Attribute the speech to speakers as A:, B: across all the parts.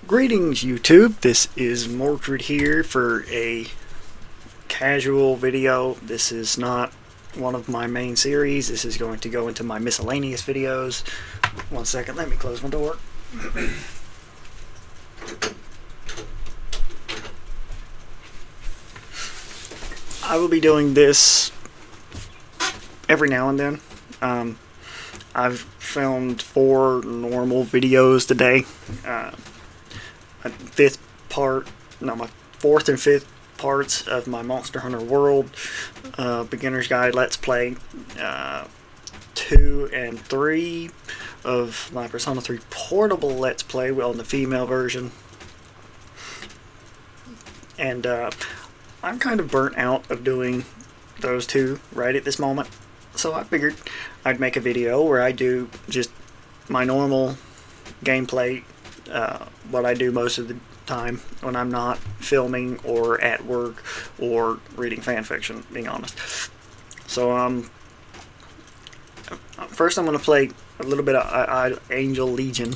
A: Greetings YouTube, this is Mordred here for a casual video. This is not one of my main series. This is going to go into my miscellaneous videos. One second, let me close my door. I will be doing this every now and then. I've filmed 4 normal videos today. My fourth and fifth parts of my Monster Hunter World Beginner's Guide Let's Play, 2 and 3 of my Persona 3 Portable Let's Play on the female version, and I'm kind of burnt out of doing those 2 right at this moment, so I figured I'd make a video where I do just my normal gameplay, what I do most of the time when I'm not filming or at work or reading fanfiction, being honest. So first I'm going to play a little bit of Angel Legion.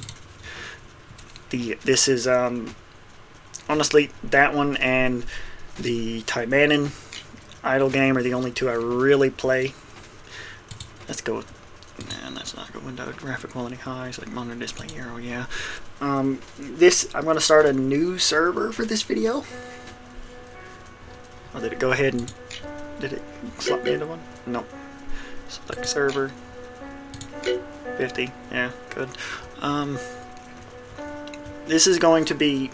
A: This is honestly, that one and the Taimanin idle game are the only 2 I really play. Let's go with, man, that's not good. Window graphic quality high, so like monitor display arrow, yeah. I'm gonna start a new server for this video. Oh, did it go ahead and did it slot me into one? Nope. Select server. 50. Yeah, good. This is going to be.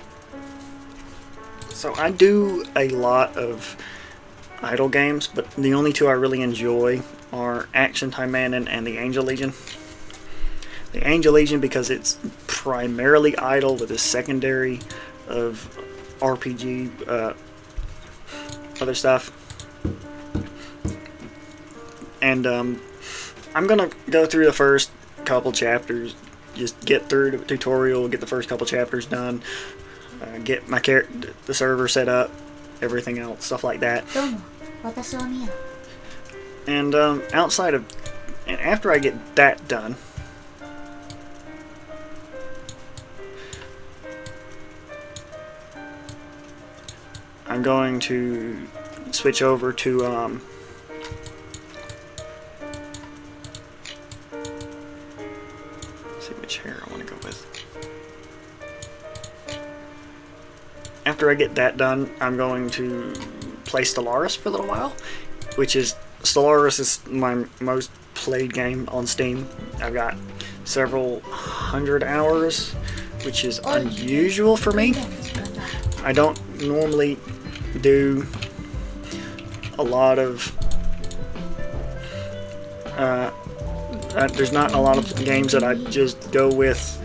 A: So I do a lot of idle games, but the only 2 I really enjoy are Action Taimanin and the Angel Legion. The Angel Legion because it's primarily idle with a secondary of RPG, other stuff. And I'm gonna go through the first couple chapters, just get through the tutorial, get the first couple chapters done, get my the server set up, everything else, stuff like that. And after I get that done, I'm going to switch over to see which hair I want to go with. After I get that done, I'm going to play Stellaris for a little while, Stellaris is my most played game on Steam. I've got several hundred hours, which is unusual for me. I don't normally do a lot of there's not a lot of games that I just go with,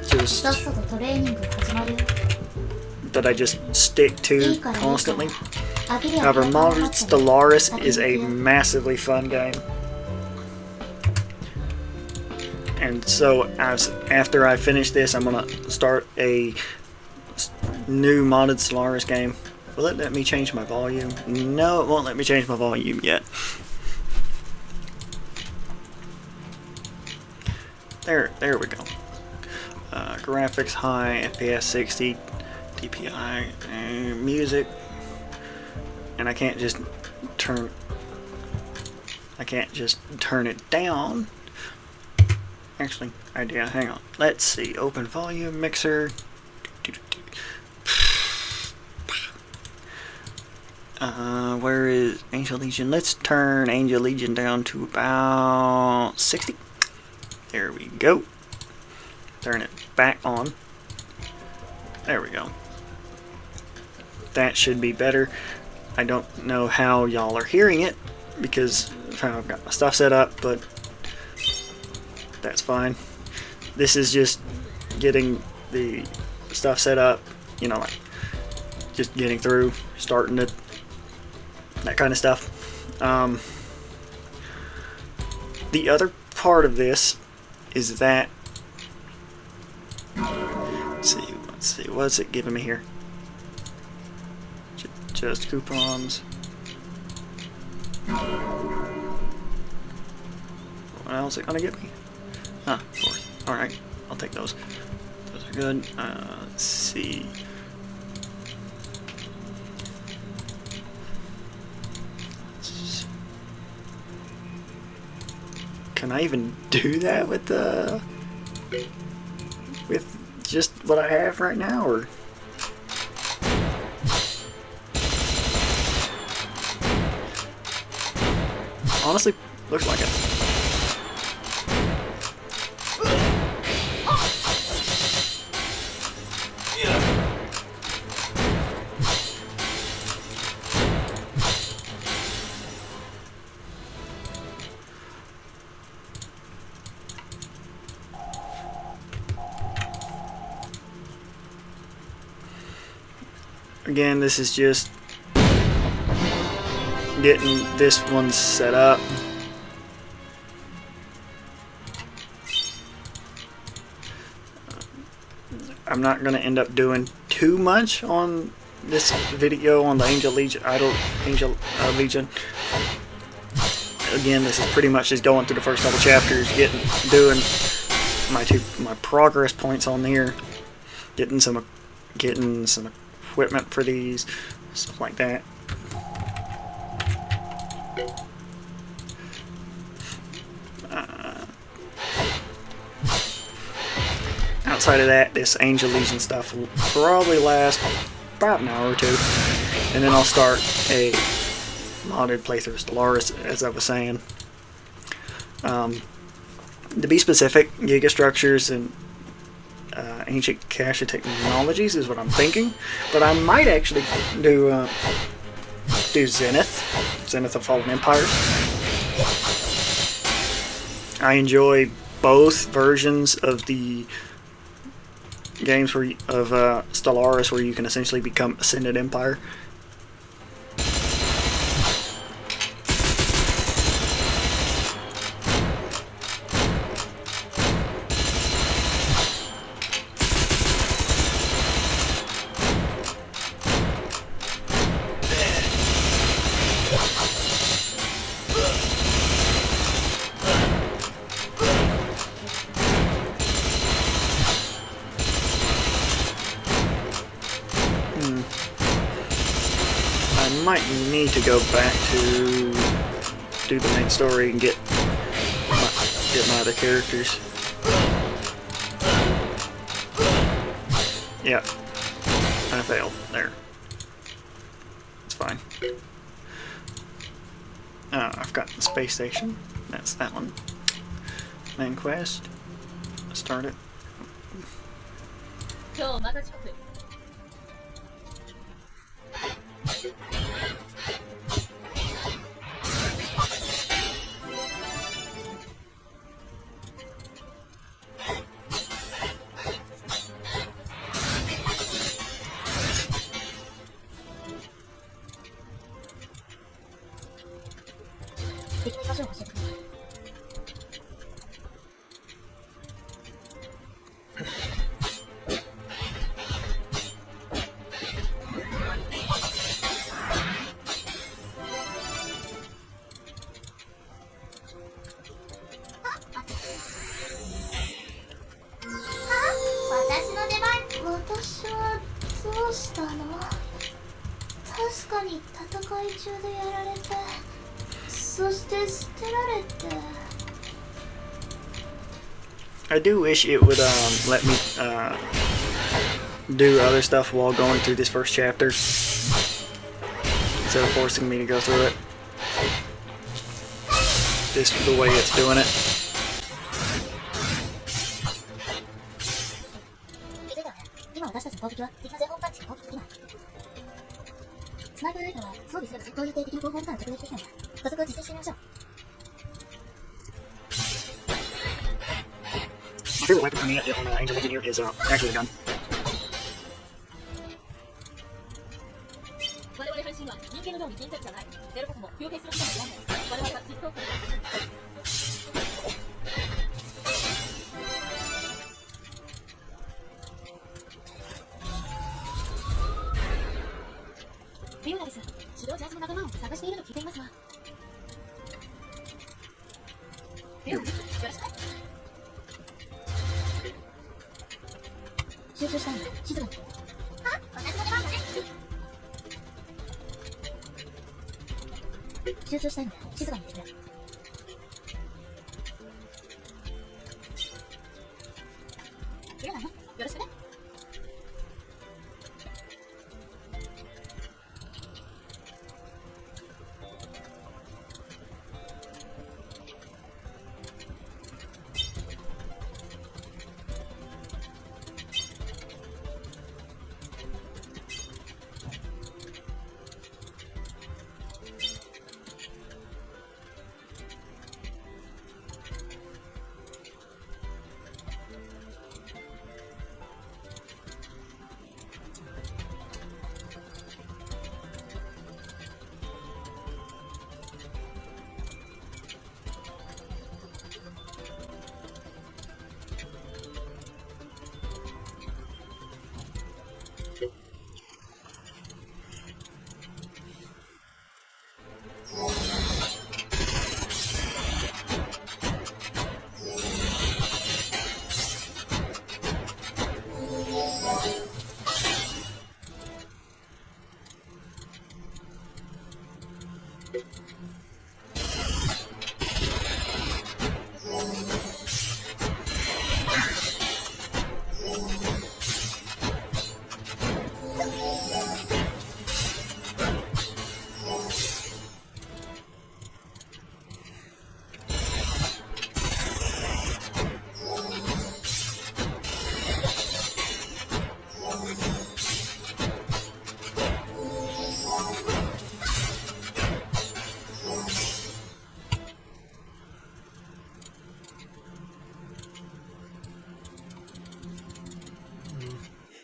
A: that I just stick to constantly. However, Modern Stellaris is a massively fun game, and so after I finish this, I'm gonna start a new modded Stellaris game. Will it let me change my volume? No, it won't let me change my volume yet. There we go. Graphics high, FPS 60, DPI, music. And I can't just turn it down. Actually, hang on. Let's see. Open volume mixer. Where is Angel Legion? Let's turn Angel Legion down to about 60. There we go. Turn it back on. There we go. That should be better. I don't know how y'all are hearing it because of how I've got my stuff set up, but that's fine. This is just getting the stuff set up, you know, like just getting through, starting it, that kind of stuff. The other part of this is that, let's see, what's it giving me here? Just coupons. What else is it gonna get me? Huh, 4. Alright, I'll take those. Those are good. Let's see. Can I even do that with just what I have right now, or? Honestly, looks like it. Again, this is just getting this one set up. I'm not going to end up doing too much on this video on the Angel Legion, Legion. Again, this is pretty much just going through the first couple chapters, doing my progress points on here, getting some equipment for these, stuff like that. Outside of that, this Angel Legion stuff will probably last about an hour or two, and then I'll start a modded playthrough of Stellaris, as I was saying. To be specific, gigastructures and ancient cache technologies is what I'm thinking, but I might actually do Zenith of Fallen Empires. I enjoy both versions of the games of Stellaris, where you can essentially become Ascended Empire. I might need to go back to do the main story and get my other characters. Yeah, I failed there. It's fine. I've got the space station. That's that one. Main quest. Start it. I do wish it would let me do other stuff while going through this first chapter, instead of forcing me to go through it. Just the way it's doing it. My favorite weapon for me on Angel Legion is actually a gun.
B: 集中したいので静かにしてくれ。切れないの？よろしくね。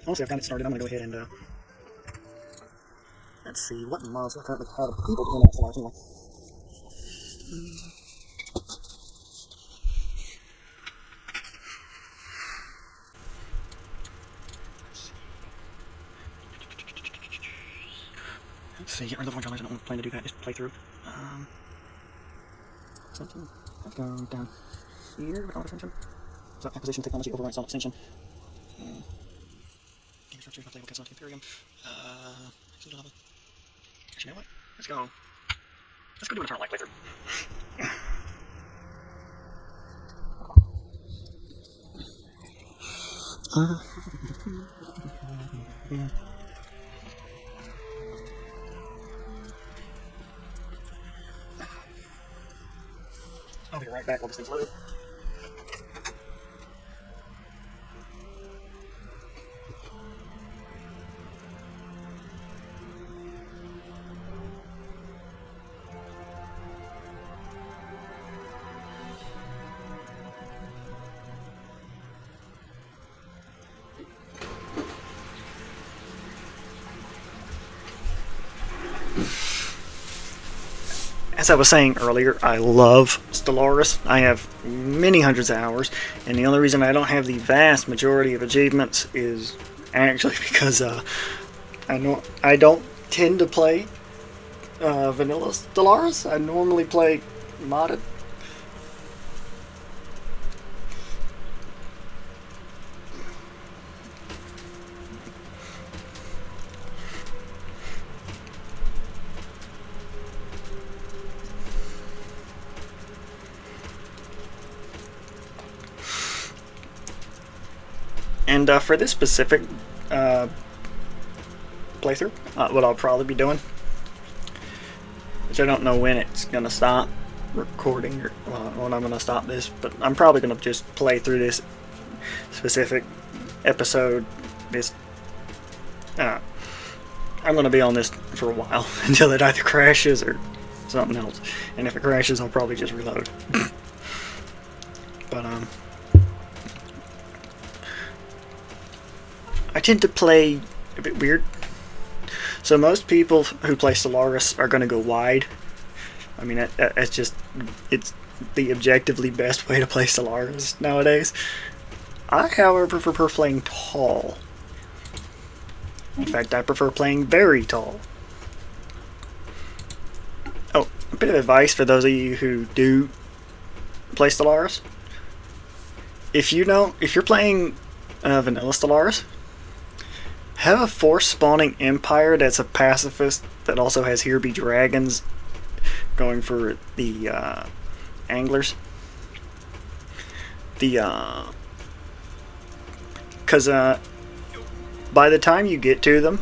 A: Honestly, I've got it started. I'm going to go ahead and, let's see, what mods do I currently have people doing that for anyway. Let's see, get rid of the void. I don't plan to do that, just play through. Something, let's go down here with all extension. So, acquisition technology overrides all extension. Game structure, not table, cast Ethereum. Actually, you know what? Let's go do an eternal light playthrough. I'll be right back while this thing's loaded. As I was saying earlier, I love Stellaris. I have many hundreds of hours, and the only reason I don't have the vast majority of achievements is actually because I don't tend to play vanilla Stellaris. I normally play modded. And for this specific playthrough, what I'll probably be doing, which I don't know when it's going to stop recording or when I'm going to stop this, but I'm probably going to just play through this specific episode. I'm going to be on this for a while until it either crashes or something else. And if it crashes, I'll probably just reload. But I tend to play a bit weird. So most people who play Stellaris are going to go wide. I mean, it's the objectively best way to play Stellaris nowadays. I, however, prefer playing tall. In fact, I prefer playing very tall. Oh, a bit of advice for those of you who do play Stellaris. If you're playing vanilla Stellaris, have a force spawning empire that's a pacifist that also has Here Be Dragons going for the anglers. Because by the time you get to them,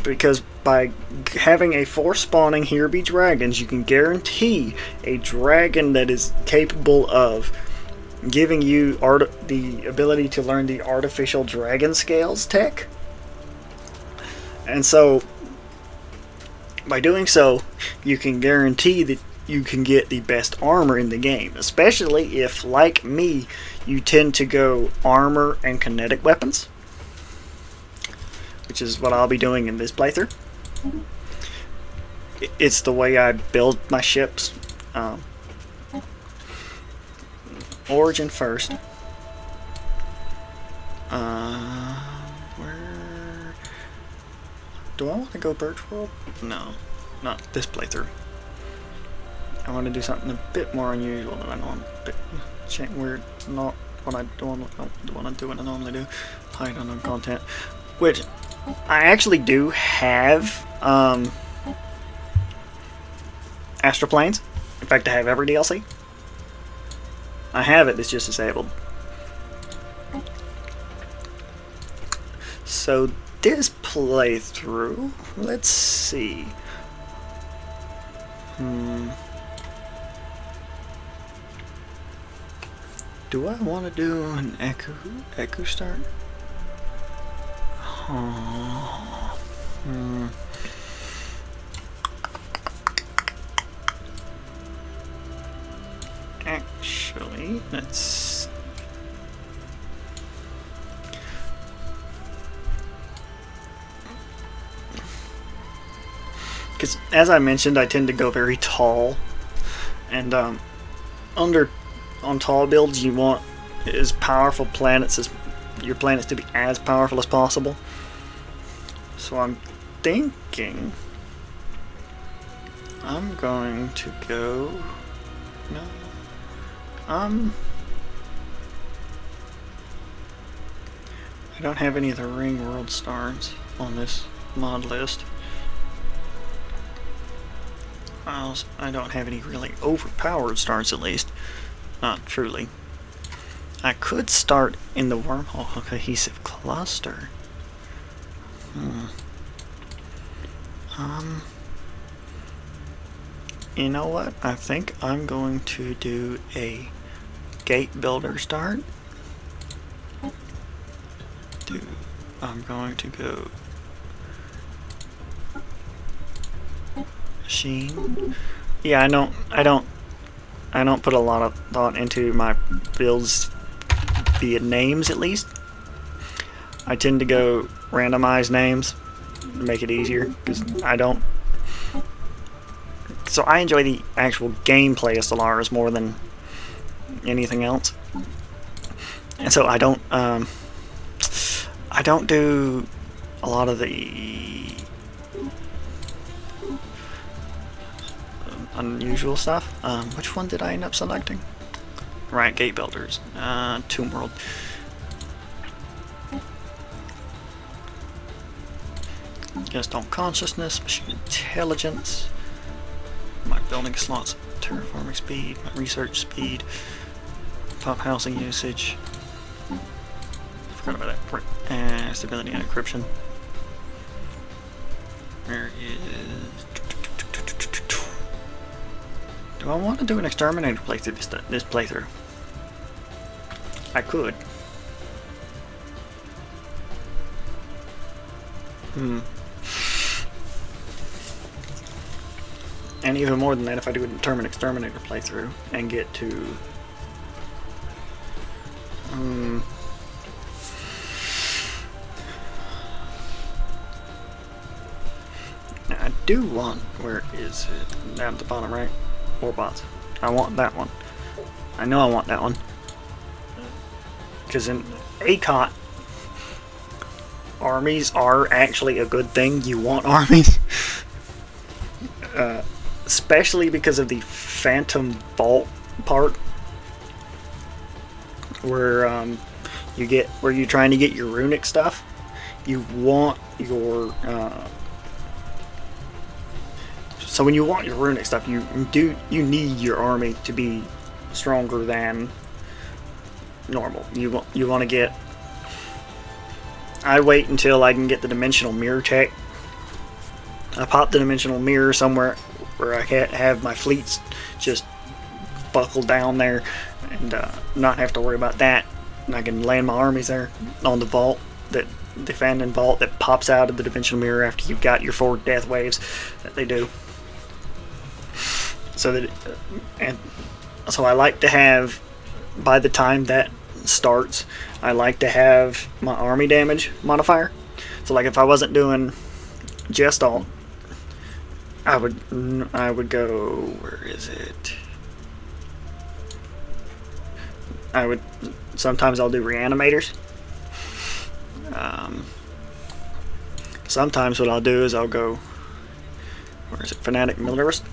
A: because by having a force spawning here be dragons, you can guarantee a dragon that is capable of giving you the ability to learn the artificial dragon scales tech. And so by doing so, you can guarantee that you can get the best armor in the game, especially if, like me, you tend to go armor and kinetic weapons, which is what I'll be doing in this playthrough. It's the way I build my ships. Origin first. Where do I want to go Birch World? No, not this playthrough. I want to do something a bit more unusual than I normally do. Weird, not what I want to do what I normally do. Hide unknown content, which I actually do have. Astroplanes. In fact, I have every DLC. I have it. It's just disabled. So this playthrough, let's see. Do I want to do an Echo start? Actually, let's. Because as I mentioned, I tend to go very tall, and on tall builds, you want as powerful planets as your planets to be as powerful as possible. So I'm thinking I'm going to go. No. I don't have any of the Ring World stars on this mod list. I don't have any really overpowered stars, at least. Not truly. I could start in the Wormhole Cohesive Cluster. You know what? I think I'm going to do a Gate Builder start. I'm going to go Machine. Yeah, I don't put a lot of thought into my builds via names, at least. I tend to go randomized names to make it easier, because I don't. So I enjoy the actual gameplay of Stellaris more than anything else, and so I don't do a lot of the unusual stuff. Which one did I end up selecting? Right, Gate Builders. Tomb World. Just on consciousness, machine intelligence, my building slots, terraforming speed, my research speed, top housing usage. Forgot about that. And stability and encryption. Where is? Do I want to do an exterminator playthrough this playthrough? I could. And even more than that, if I do an exterminator playthrough and get to now I do want, where is it? Down at the bottom right? Warbots. I want that one. I know I want that one. Because in ACOT, armies are actually a good thing. You want armies. Especially because of the Phantom Vault part, where you're trying to get your runic stuff. You want your So when you want your runic stuff, you need your army to be stronger than normal. You want to get. I wait until I can get the dimensional mirror tech. I pop the dimensional mirror somewhere where I can have my fleets just buckled down there and not have to worry about that. And I can land my armies there on the vault, that defending vault that pops out of the dimensional mirror after you've got your 4 death waves that they do. So that, and so I like to have, by the time that starts, I like to have my army damage modifier. So like if I wasn't doing Gestalt, I would go, where is it? Sometimes I'll do reanimators. Sometimes what I'll do is I'll go, where is it? Fanatic Militarist.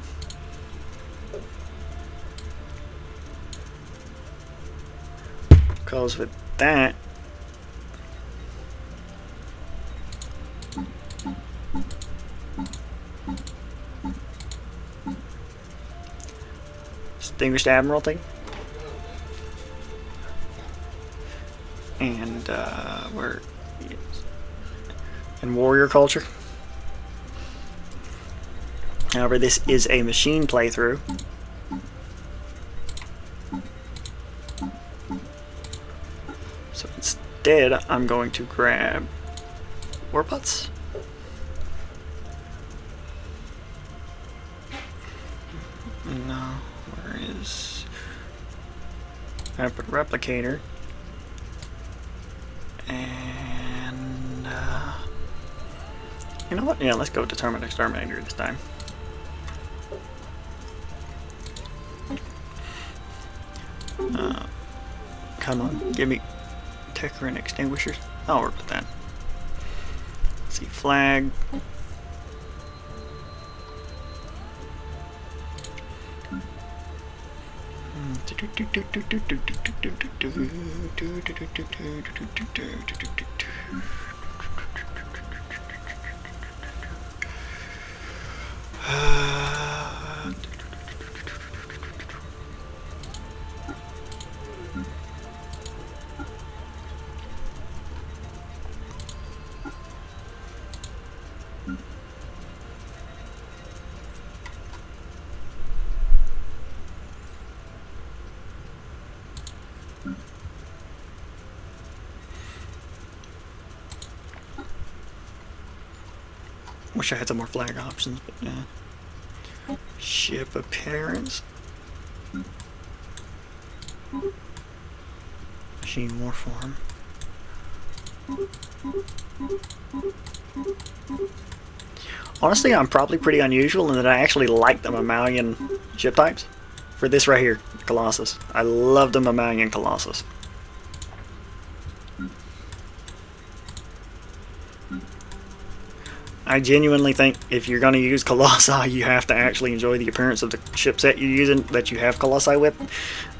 A: Because with that, Distinguished Admiralty, and where, and Warrior Culture. However, this is a machine playthrough. So instead, I'm going to grab Warpots. No, where is... I put Replicator. And... you know what? Yeah, let's go Determined Exterminator this time. Come on, give me Tecker and Extinguishers. I'll work with that. Let's see, Flag. Wish I had some more flag options, but yeah. Ship appearance. Machine war form. Honestly, I'm probably pretty unusual in that I actually like the mammalian ship types. For this right here, Colossus. I love the mammalian Colossus. I genuinely think if you're going to use Colossi, you have to actually enjoy the appearance of the ship set you're using, that you have Colossi with.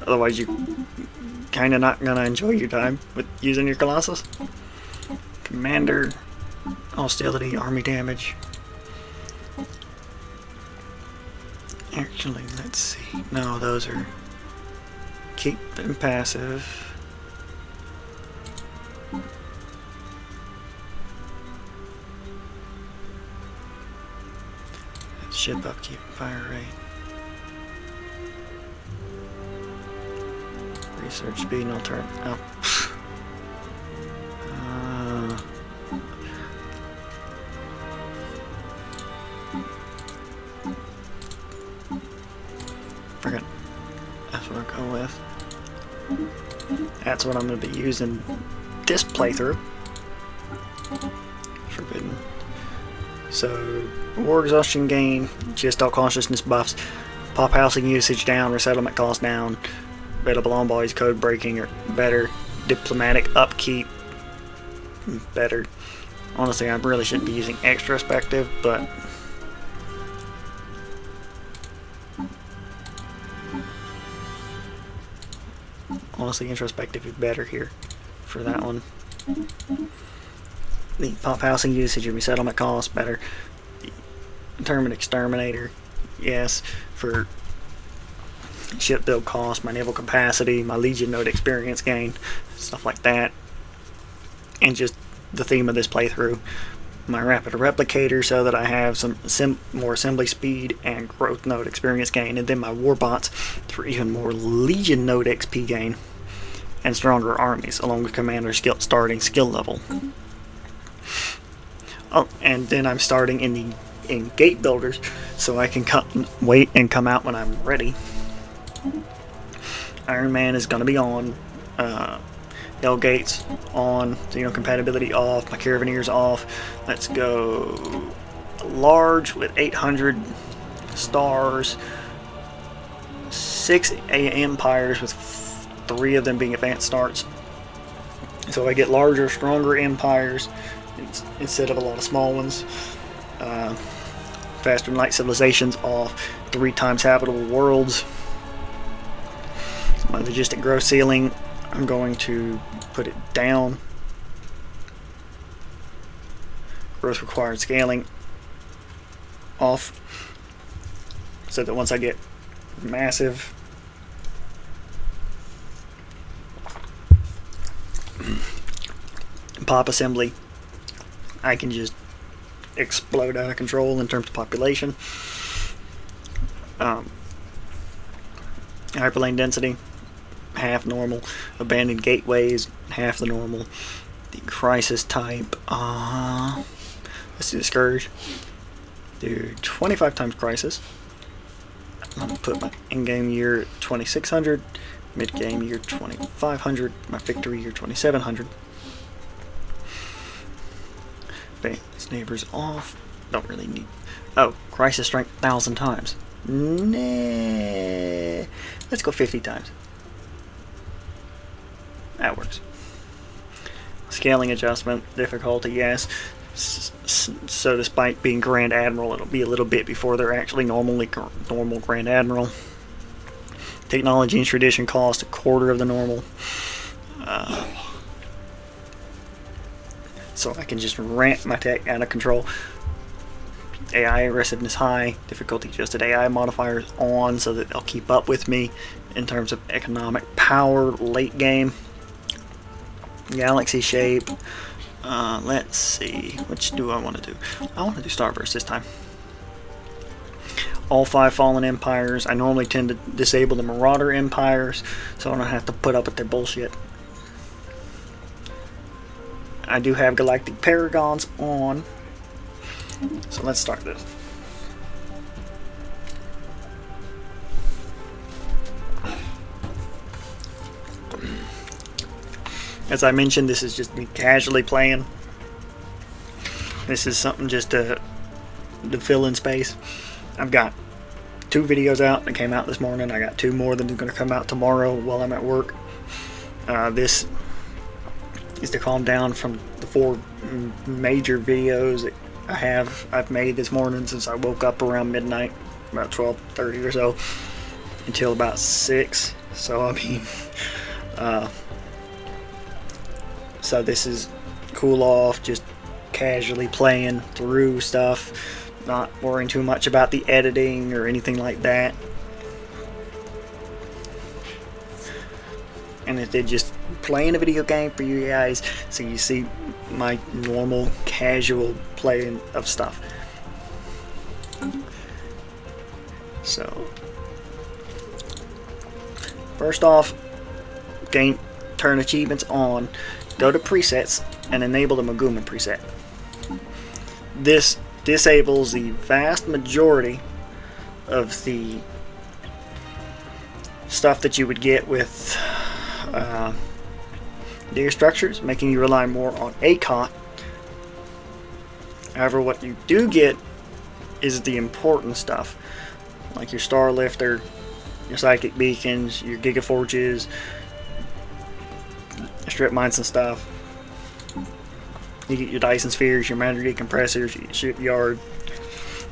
A: Otherwise, you're kind of not going to enjoy your time with using your Colossus. Commander, hostility, army damage. Actually, let's see. No, those are... keep them passive. Ship upkeep, fire rate. Research speed, no turn. Oh. Forget. That's what I'll go with. That's what I'm going to be using this playthrough. Forbidden. So, war exhaustion gain, Gestalt consciousness buffs, pop housing usage down, resettlement cost down, available on bodies, code breaking or better, diplomatic upkeep better. Honestly, I really shouldn't be using extrospective, but honestly, introspective is better here for that one. The pop housing usage and resettlement cost better. The Determined Exterminator yes, for ship build cost, my naval capacity, my Legion node experience gain, stuff like that, and just the theme of this playthrough. My rapid replicator so that I have some more assembly speed and growth node experience gain, and then my warbots for even more Legion node XP gain and stronger armies along with commander starting skill level. Oh, and then I'm starting in gate builders so I can wait and come out when I'm ready. Iron Man is going to be on. Hell Gates on, compatibility off, my Carabineers off. Let's go large with 800 stars, 6 empires with 3 of them being advanced starts. So I get larger, stronger empires instead of a lot of small ones. Faster than light civilizations off, 3 times habitable worlds. My logistic growth ceiling, I'm going to put it down. Growth required scaling off, so that once I get massive pop assembly, I can just explode out of control in terms of population. Hyperlane density, half normal. Abandoned gateways, half the normal. The crisis type, let's do the Scourge. Do 25 times crisis. I'm gonna put my in-game year 2600, mid-game year 2500, my victory year 2700. Base neighbors off. Don't really need. Oh, crisis strength 1,000 times. Nah. Let's go 50 times. That works. Scaling adjustment, difficulty, yes. So despite being Grand Admiral, it'll be a little bit before they're actually normal Grand Admiral. Technology and tradition cost a quarter of the normal. So I can just ramp my tech out of control. AI aggressiveness high, difficulty adjusted AI modifiers on so that they'll keep up with me in terms of economic power late game. Galaxy shape. Let's see, which do I want to do? I want to do Starburst this time. All 5 fallen empires. I normally tend to disable the Marauder empires so I don't have to put up with their bullshit. I do have Galactic Paragons on. So let's start this. As I mentioned, this is just me casually playing. This is something just to fill in space. I've got 2 videos out that came out this morning. I got 2 more that are going to come out tomorrow while I'm at work. This is to calm down from the 4 major videos that I've made this morning since I woke up around midnight, about 12:30 or so, until about 6. So I mean, so this is cool off, just casually playing through stuff, not worrying too much about the editing or anything like that. And if they're just playing a video game for you guys, so you see my normal casual playing of stuff. So first off, turn achievements on, go to presets and enable the Maguma preset. This disables the vast majority of the stuff that you would get with data structures, making you rely more on ACOT. However, what you do get is the important stuff, like your Star Lifter, your Psychic Beacons, your Gigaforges, Strip Mines and stuff. You get your Dyson Spheres, your Matter Decompressors, your Shipyard.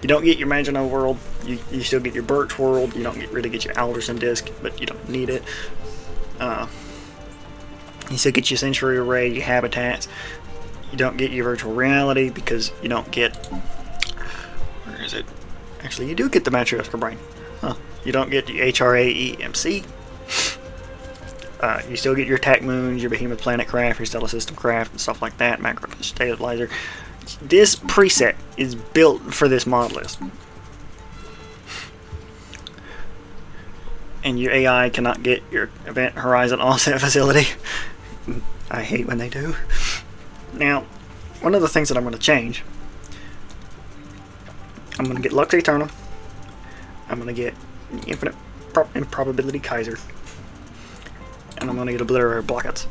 A: You don't get your Maginot World. You still get your Birch World. You don't really get your Alderson Disc, but you don't need it. You still get your Century Array, your Habitats. You don't get your Virtual Reality because you don't get... Where is it? Actually, you do get the Matryoshka brain. Huh. You don't get the HRAEMC. You still get your attack moons, your behemoth planet craft, your stellar system craft, and stuff like that. Macro stabilizer. This preset is built for this mod list. And your AI cannot get your event horizon offset facility. I hate when they do. Now, one of the things that I'm going to change, I'm going to get Lux Aeternum. I'm going to get Infinite Improbability Kaiser. And I'm going to get Obliterary Blockouts.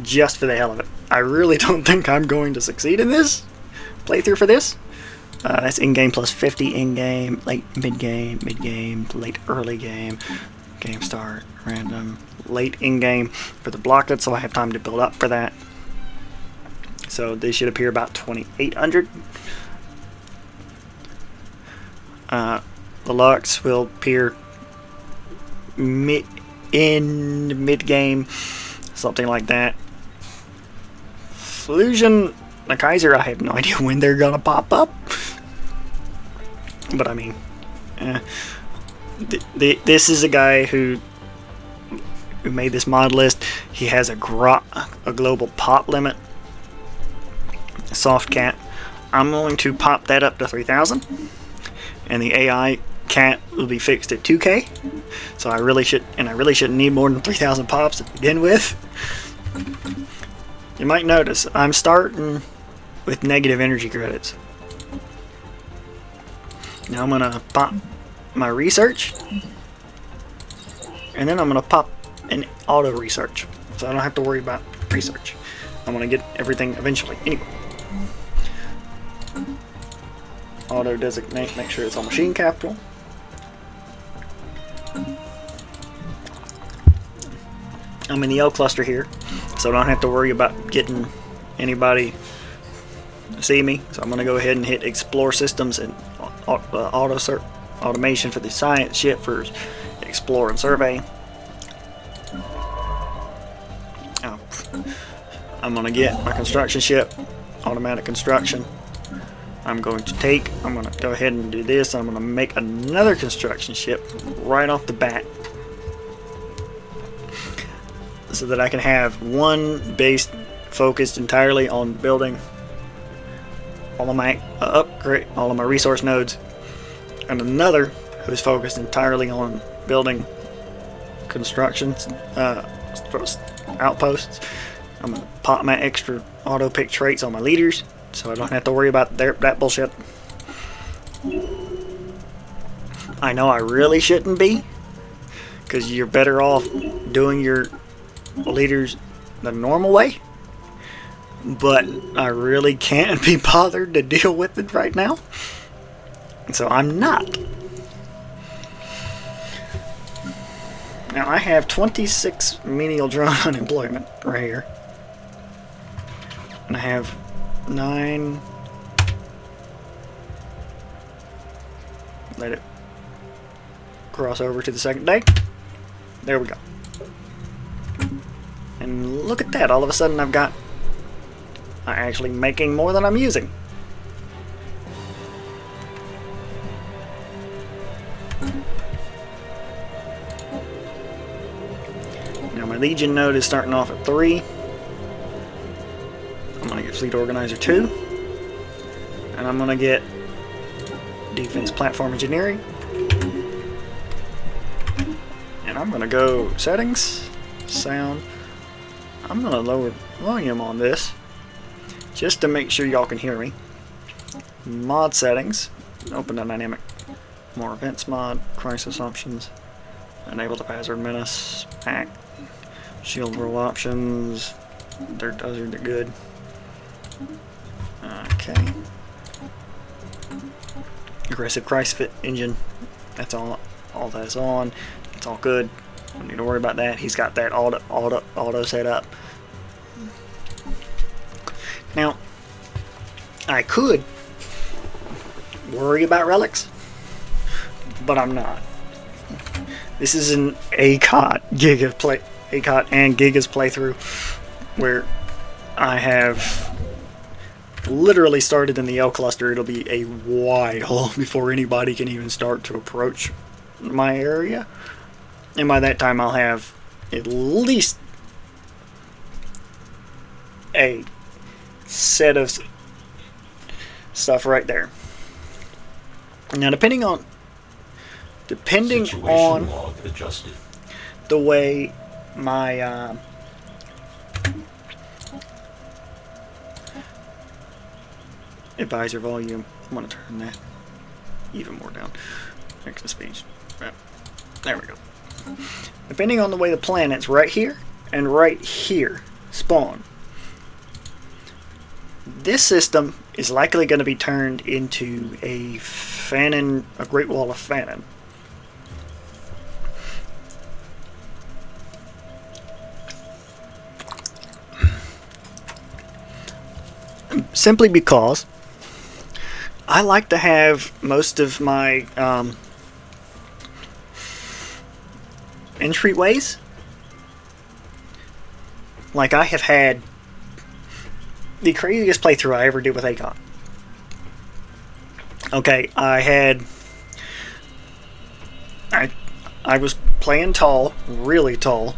A: Just for the hell of it. I really don't think I'm going to succeed in this playthrough for this. That's in-game plus 50, in-game, late, mid-game, late, early game, game start, random, late in-game for the blocklet, so I have time to build up for that. So they should appear about 2,800. The Lux will appear in mid-game, something like that. Fusion, the Kaiser, I have no idea when they're gonna pop up. But I mean, this is a guy who made this mod list. He has a global pop limit. Soft cat. I'm going to pop that up to 3,000, and the AI cat will be fixed at 2K. So I really shouldn't need more than 3,000 pops to begin with. You might notice I'm starting with negative energy credits. Now I'm gonna pop my research, and then I'm gonna pop an auto research, so I don't have to worry about research. I'm gonna get everything eventually. Anyway, auto designate, make sure it's on machine capital. I'm in the L cluster here, so I don't have to worry about getting anybody to see me. So I'm gonna go ahead and hit explore systems and automation for the science ship for explore and survey. Oh, I'm gonna get my construction ship, automatic construction. I'm going to go ahead and do this. I'm going to make another construction ship right off the bat, so that I can have one base focused entirely on building all of my all of my resource nodes, and another who's focused entirely on building constructions, outposts. I'm gonna pop my extra auto pick traits on my leaders, so I don't have to worry about that bullshit. I know I really shouldn't be, because you're better off doing your leaders the normal way, but I really can't be bothered to deal with it right now, so I'm not. Now I have 26 menial drone unemployment right here, and I have 9. Let it cross over to the second day. There we go. And look at that, all of a sudden I'm actually making more than I'm using. Now my Legion node is starting off at 3. I'm going to get Fleet Organizer 2. And I'm going to get Defense Platform Engineering. And I'm going to go Settings, Sound. I'm going to lower volume on this, just to make sure y'all can hear me. Mod settings, open the dynamic, more events mod, crisis options, enable the hazard menace, pack, shield roll options, those are good. Okay. Aggressive crisis fit engine, that's all that's on, it's all good. Don't need to worry about that. He's got that auto set up. Now, I could worry about relics, but I'm not. This is an ACOT and Giga's playthrough, where I have literally started in the L cluster, it'll be a while before anybody can even start to approach my area. And by that time, I'll have at least a set of stuff right there. Now, depending on the way my advisor volume, I'm going to turn that even more down. Next to speech. There we go. Depending on the way the planets right here and right here spawn, this system is likely going to be turned into a Fanon, a Great Wall of Fanon. Simply because I like to have most of my entryways. Like, I have had the craziest playthrough I ever did with Akon. Okay, I was playing tall, really tall.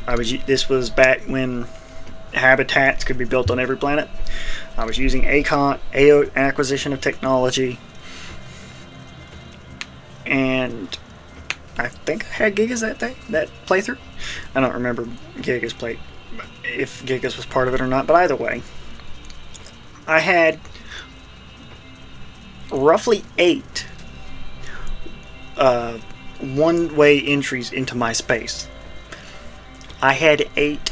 A: This was back when habitats could be built on every planet. I was using Akon, acquisition of technology, and I think I had Gigas that playthrough. I don't remember Gigas if Gigas was part of it or not, but either way, I had roughly 8 one-way entries into my space. I had 8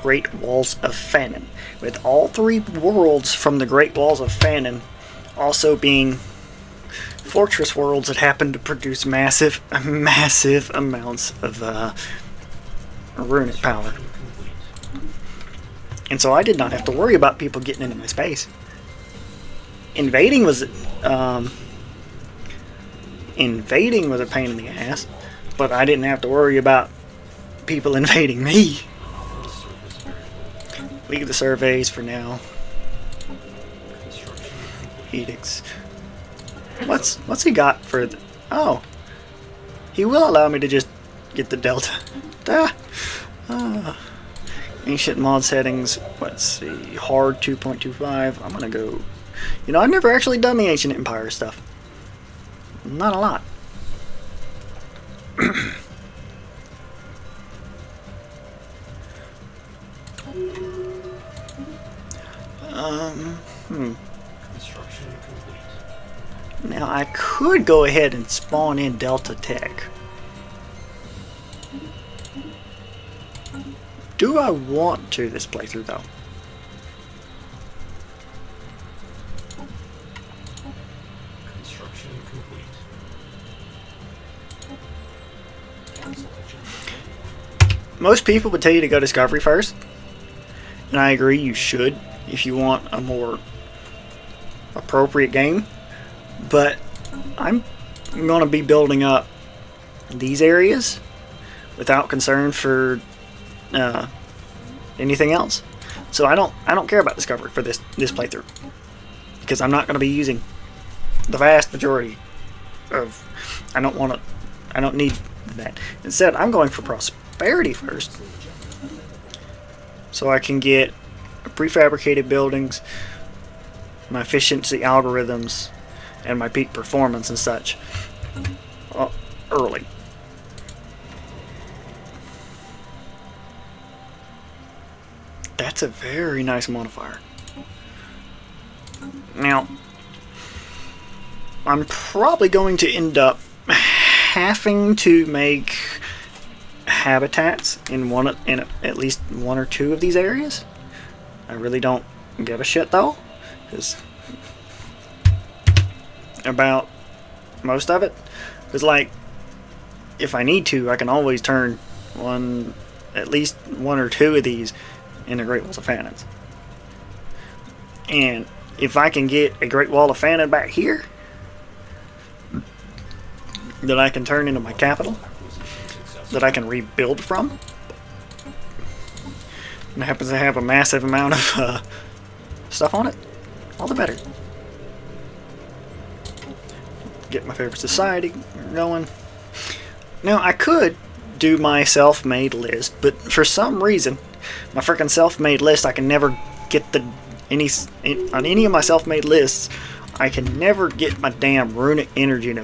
A: Great Walls of Fanon, with all 3 worlds from the Great Walls of Fanon also being fortress worlds that happen to produce massive amounts of runic power. And so I did not have to worry about people getting into my space. Invading was a pain in the ass, but I didn't have to worry about people invading me. Leave the surveys for now. Edicts. What's he got for the... Oh. He will allow me to just get the delta. Ancient mod settings. Let's see. Hard 2.25. I'm gonna go... You know, I've never actually done the Ancient Empire stuff. Not a lot.
C: Construction complete.
A: Now I could go ahead and spawn in Delta Tech. Do I want to this playthrough though?
C: Construction complete.
A: Most people would tell you to go Discovery first, and I agree, you should if you want a more appropriate game, but I'm going to be building up these areas without concern for anything else. So I don't care about Discovery for this playthrough, because I'm not going to be using the vast majority of... I don't need that. Instead, I'm going for Prosperity first, so I can get prefabricated buildings, my efficiency algorithms, and my peak performance and such early. That's a very nice modifier. Now, I'm probably going to end up having to make habitats in at least 1 or 2 of these areas. I really don't give a shit though, because about most of it, because like, if I need to, I can always turn at least 1 or 2 of these into Great Walls of Fanon. And if I can get a Great Wall of Fanon back here that I can turn into my capital, that I can rebuild from, and it happens to have a massive amount of stuff on it, all the better. Get my favorite society going. Now, I could do my self-made list, but for some reason, my freaking self-made list, I can never get on any of my self-made lists, I can never get my damn runic energy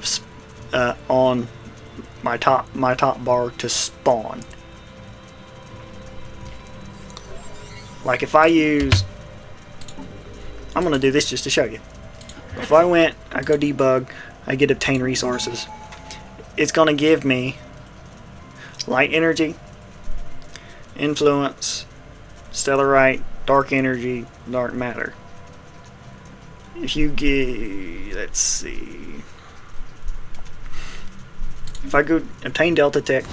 A: on my top bar to spawn. Like if I use, I'm gonna do this just to show you. If I go debug, I get obtain resources. It's gonna give me light energy, influence, stellarite, dark energy, dark matter. If you get, let's see, if I go obtain delta tech,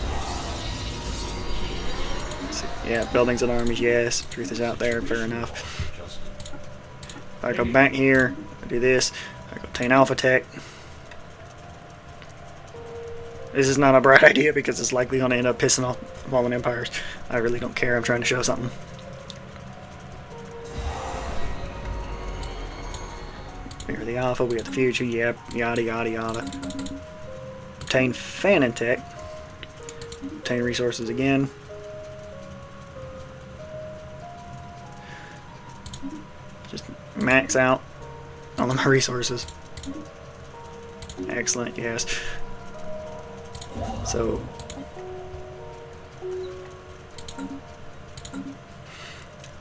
A: yeah, buildings and armies, yes, truth is out there, fair enough. If I go back here, I do this, I go obtain alpha tech. This is not a bright idea because it's likely going to end up pissing off fallen empires. I really don't care, I'm trying to show something. Here the alpha, we got the future, yep, yada yada yada. Obtain Fanon tech. Obtain resources again. Just max out all of my resources. Excellent, yes. So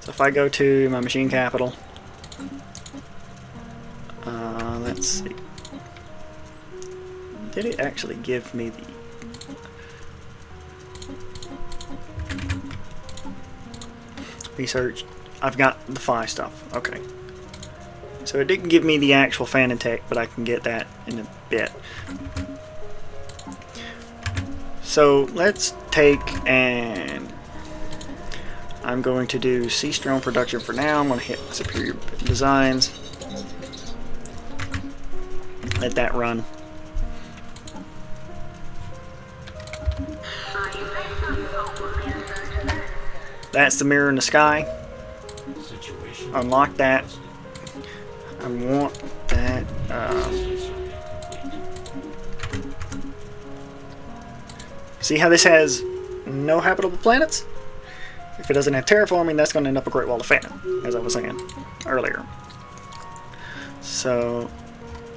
A: if I go to my machine capital, let's see. Did it actually give me the research? I've got the phi stuff. Okay. So it didn't give me the actual Fanon tech, but I can get that in a bit. So let's take and I'm going to do cease drone production for now. I'm going to hit superior designs. Let that run. That's the mirror in the sky. Unlock that. I want that. See how this has no habitable planets? If it doesn't have terraforming, that's going to end up a Great Wall of Fanon, as I was saying earlier. So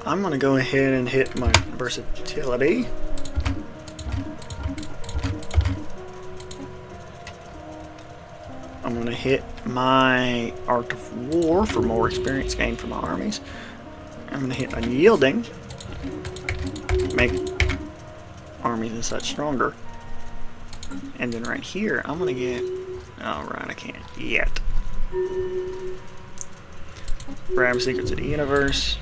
A: I'm going to go ahead and hit my versatility. I'm going to hit my Art of War for more experience gained from the armies. I'm going to hit Unyielding. Make armies and such stronger. And then right here, I'm going to get... Alright, I can't yet. Grab Secrets of the Universe.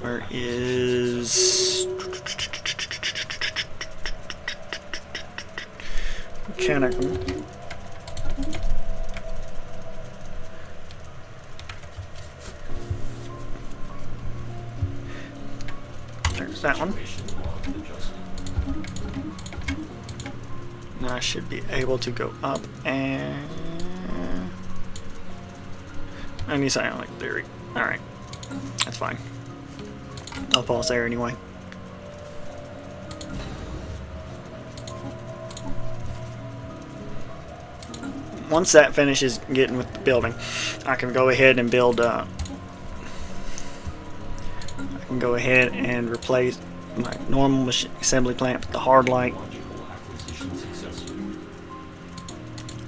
A: Where is... Mechanical. There's that one. Now I should be able to go up and... I need psionic theory. Alright. That's fine. I'll pause there anyway. Once that finishes getting with the building, I can go ahead and build I can go ahead and replace my normal assembly plant with the hard light.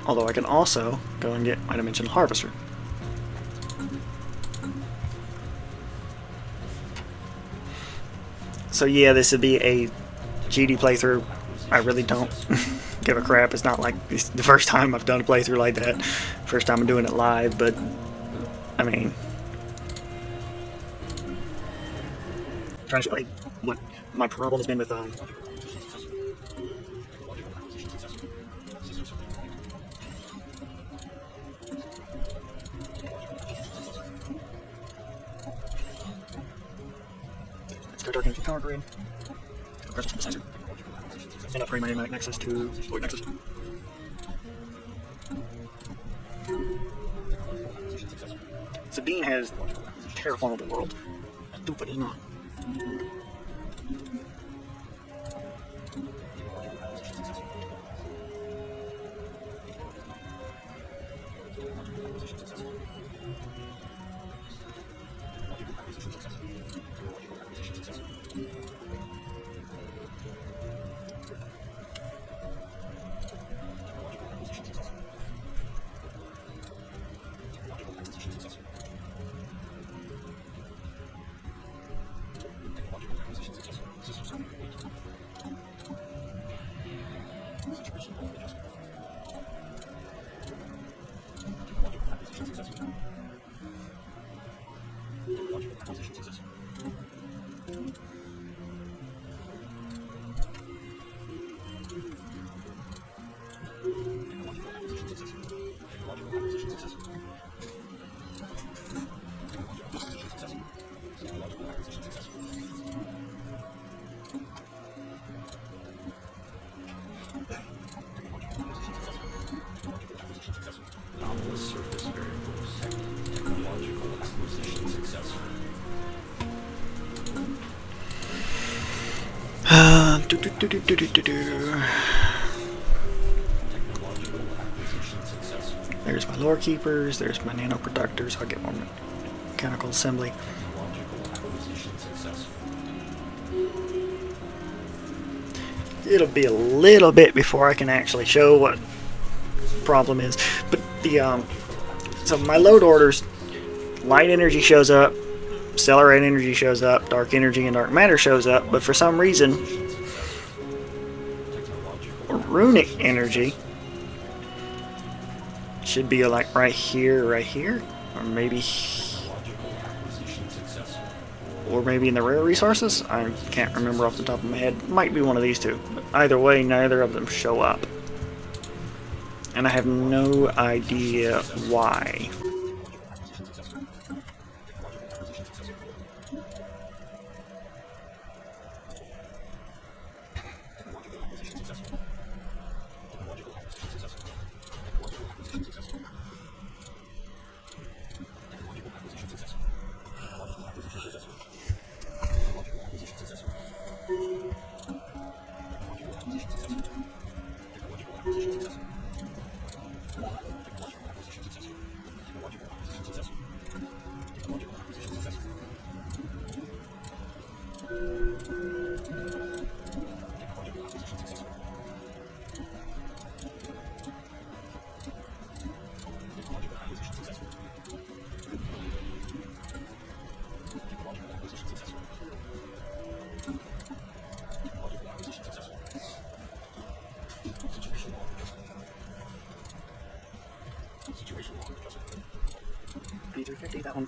A: Although I can also go and get my dimensional harvester. So yeah, this would be a GD playthrough. I really don't give a crap. It's not like it's the first time I've done a playthrough like that. First time I'm doing it live, but I mean, I'm trying to show you what my problem has been with let's go dark energy power grid. Presence synthesizer. And upgrade my animatic nexus to void nexus. Sabine has terraformable world. Stupid is not.
C: Anomalous surface variables. Technological acquisition successful. Technological acquisition successful.
A: There's my lore keepers, there's my nano productors. I'll get more mechanical assembly.
C: Technological acquisition successful.
A: It'll be a little bit before I can actually show what the problem is. But the so my load orders, light energy shows up, stellar red energy shows up, dark energy and dark matter shows up, but for some reason runic energy should be like right here, or maybe in the rare resources. I can't remember off the top of my head. Might be one of these two. But either way, neither of them show up. And I have no idea why. P350, that one.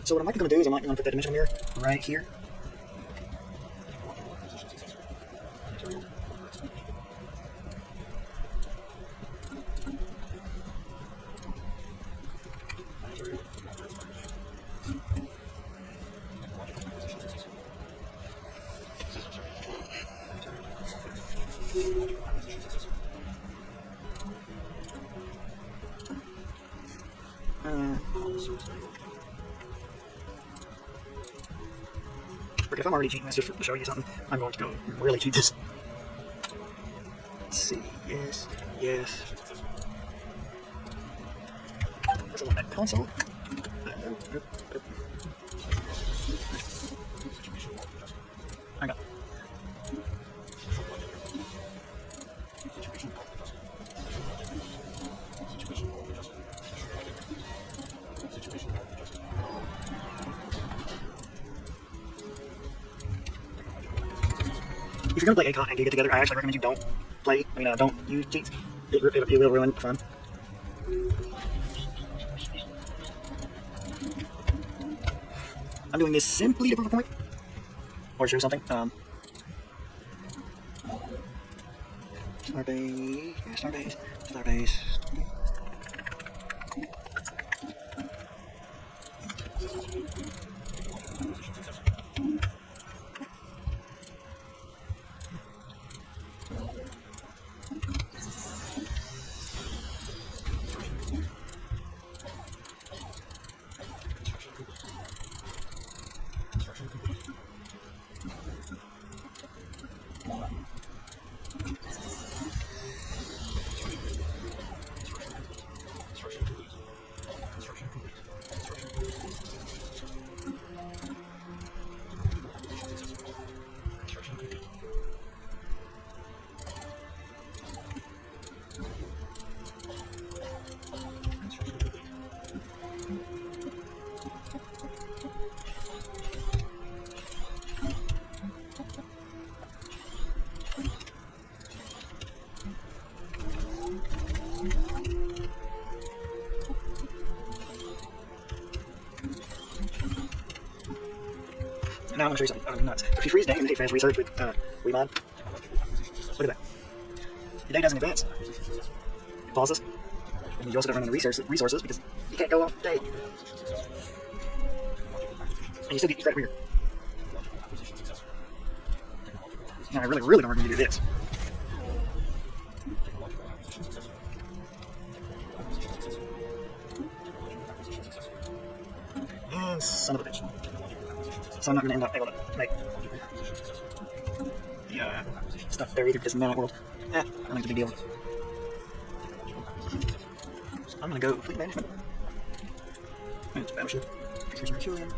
A: So what I'm likely going to do is I'm likely going to put that dimensional mirror right here. But if I'm already cheating this just to show you something, I'm going to go really cheat this. Let's see. Yes. Yes. That's a that console. I got it. If you're going to play ACON and get together, I actually recommend you don't use cheats. It will ruin fun. I'm doing this simply to prove a point. Or show something. Starbase. Now I'm going to show you something utterly nuts. If you freeze day and hit fast research with WeMod, look at that. Your day doesn't advance. It pauses. And you also don't run out of resources because you can't go off day. And you still get your credit weird. Now I really don't want you to do this. And son of a bitch. So I'm not going to end up able to make the stuff buried in this manic world. I don't think it's a big deal. So I'm going to go fleet management. And it's a battleship. Here's a Herculean.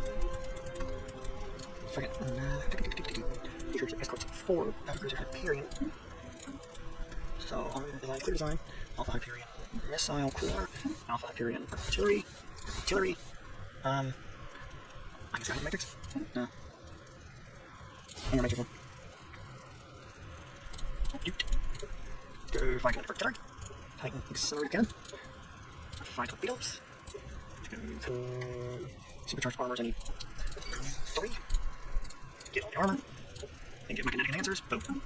A: Second. Here's an escort 4 battlecruiser Hyperion. So, on design, clear design, Alpha Hyperion missile core, Alpha Hyperion artillery. I can see matrix? No. Hang on, matrix one. Go find kinetic artillery. Titan accelerated cannon. Find torpedoes. Go supercharged armors, I need 3. Get all the armor. And get my kinetic enhancers. Boom.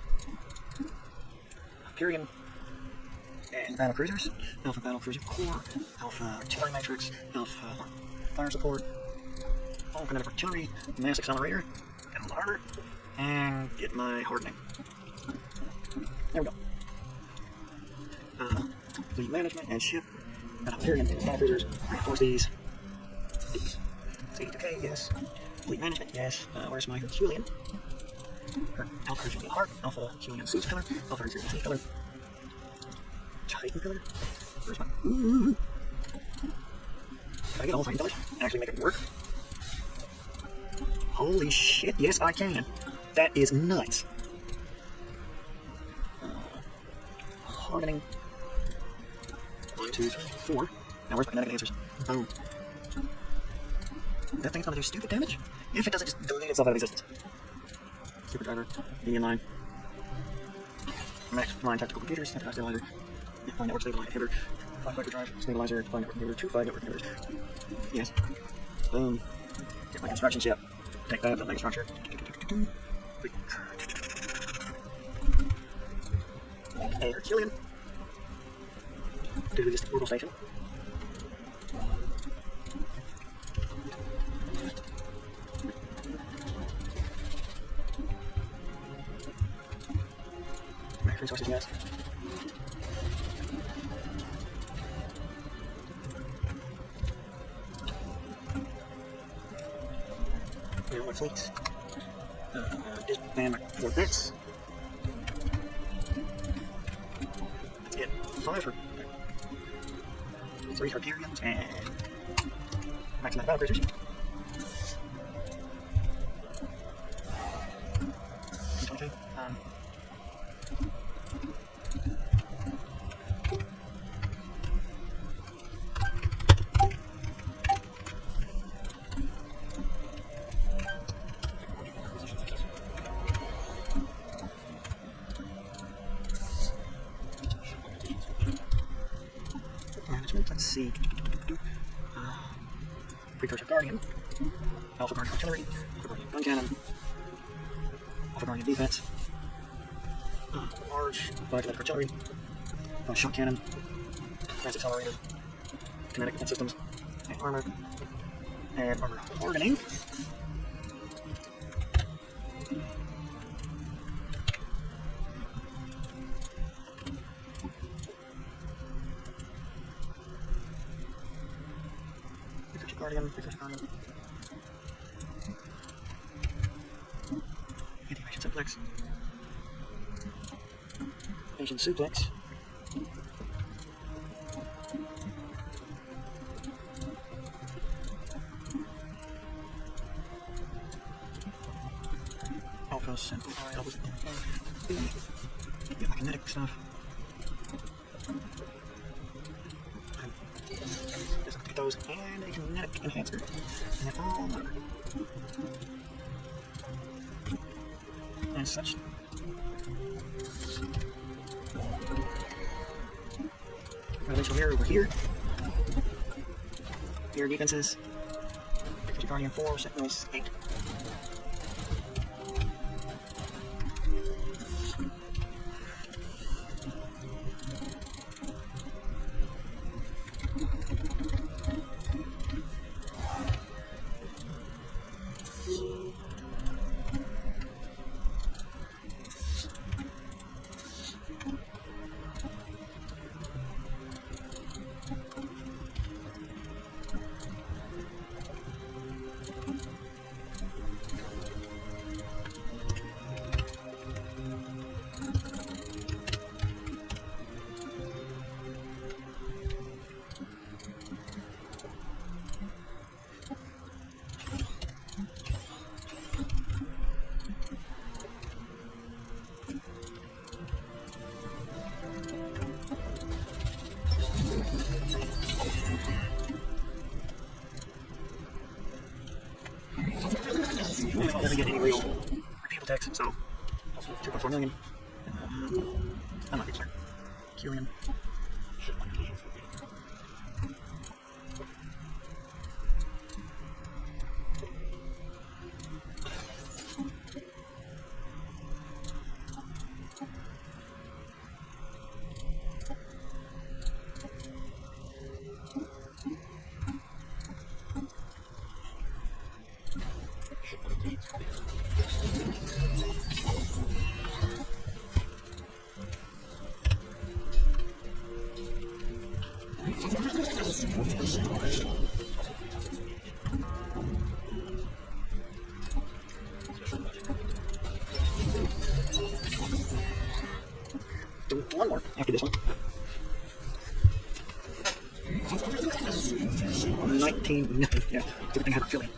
A: Hyperion. And battle cruisers. Alpha battle cruiser core. Alpha artillery matrix. Alpha fire support. All kinetic artillery. Mass accelerator. Get all the armor. And get my hardening. There we go. Fleet management and ship. And Hyperion and battle cruisers. Reinforce these. 82k, yes. Fleet management, yes. Where's my Herculean? Alpha Herculean Heart, Alpha Herculean Siege Pillar, Alpha Herculean Siege Pillar, Titan Pillar. Where's my. Can I get all Titan Pillars and actually make it work? Holy shit, yes I can. That is nuts. Hardening. 1, 2, 3, 4. Now where's my kinetic answers? Boom. That thing's gonna do stupid damage? If it doesn't just delete itself out of existence. Super driver, median line. Max line tactical computers, network stabilizer. Fine network stabilizer inhibitor. 5 microdrive stabilizer, fine network inhibitor, 2 5 network inhibitors. Yes. Boom. Get my construction ship. Take that, make structure. A Herculean. Do this orbital station. Max resources, yes. Now my fleets. Disband my 4 bits. Let's get 5 for 3 Hyperions and maximize battle cruisers. Let's see. Precursor Guardian. Alpha Guardian Artillery. Alpha Guardian Gun Cannon. Alpha Guardian Defense. Large 5 kinetic artillery. Shot cannon. Mass accelerator. Kinetic defense systems. And armor. And armor hardening. Guardian. Anti-evasion suplex. Evasion suplex. Alpha simplify. Alpha. Get my kinetic stuff. Those and a kinetic enhancer, and it all matter. And such. Revelation mirror over here. Mirror defenses. Guardian 4, Sentinels 8. doesn't get any real repeatable text, so 2.4 million. I'm not sorry. Killian. Do one more after this one. 19 nothing. Yeah, everything had a filling.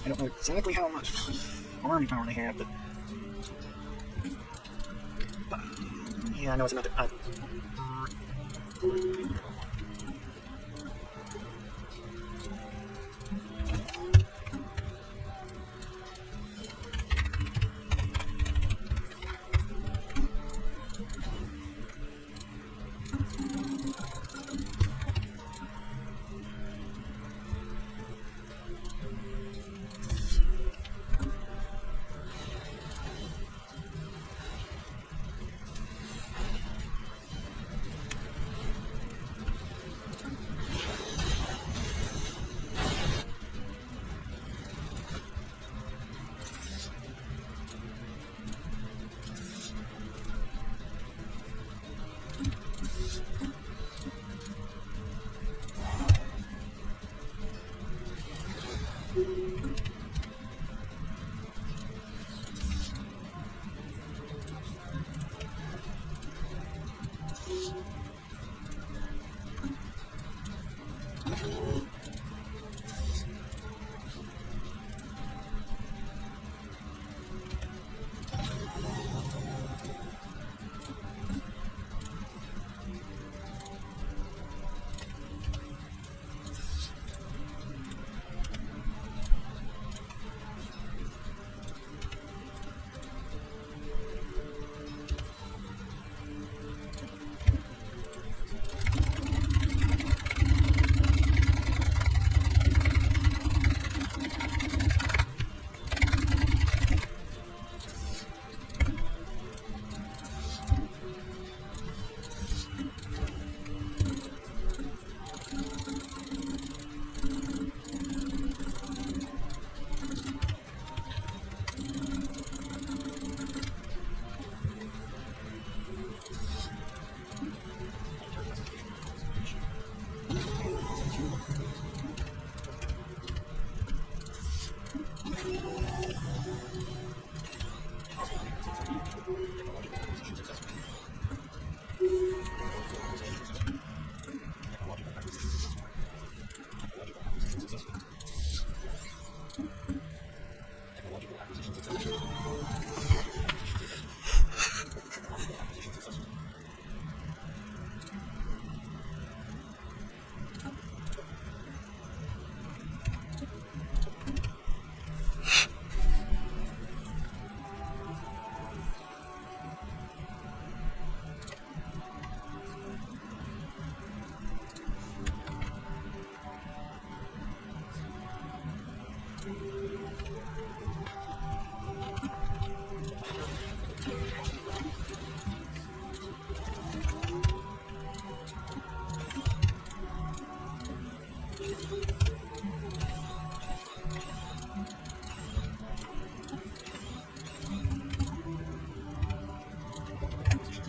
A: I don't know exactly how much army power they have, but yeah, I know it's another.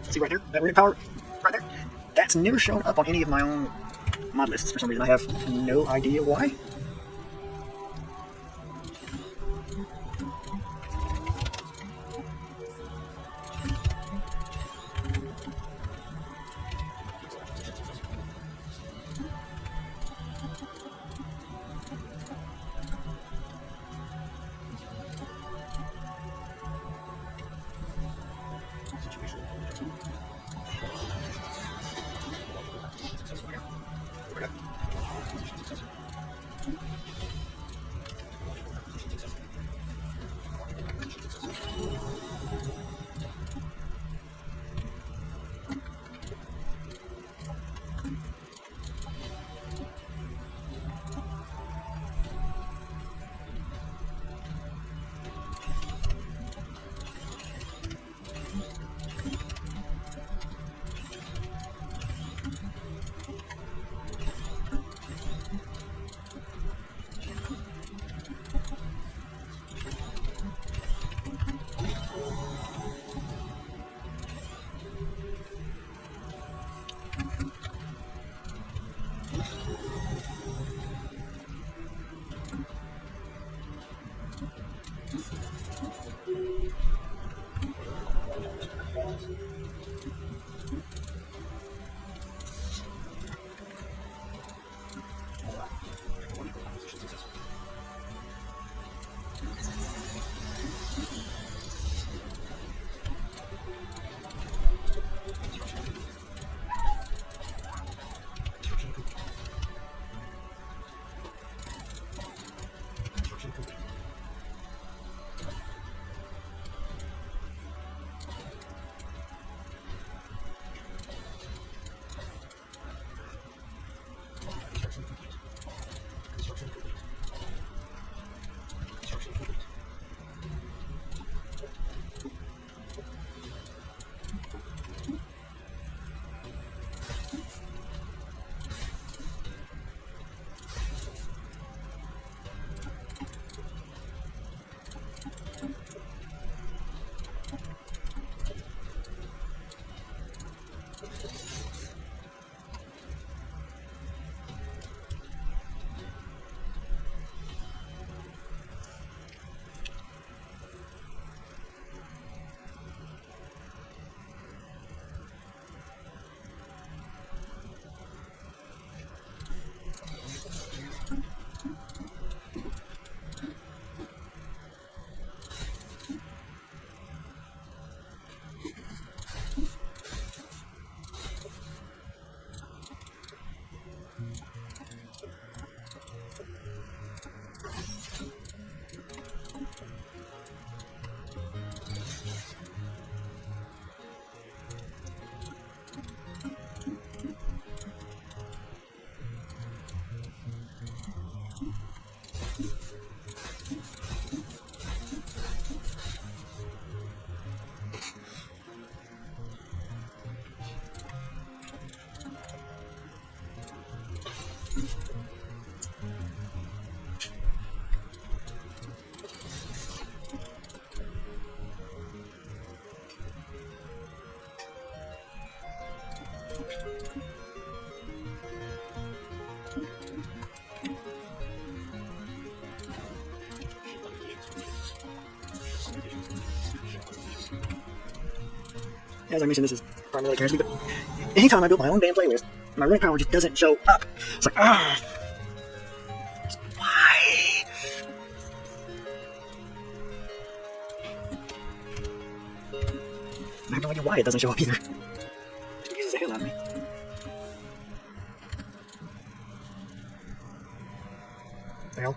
A: See right there, that runic power right there? That's never shown up on any of my own mod lists for some reason. I have no idea why. As I mentioned, this is primarily currency, but anytime I build my own damn playlist, my runic power just doesn't show up. It's like, ah, why? I have no idea why it doesn't show up either. It confuses the hell out of me. The hell?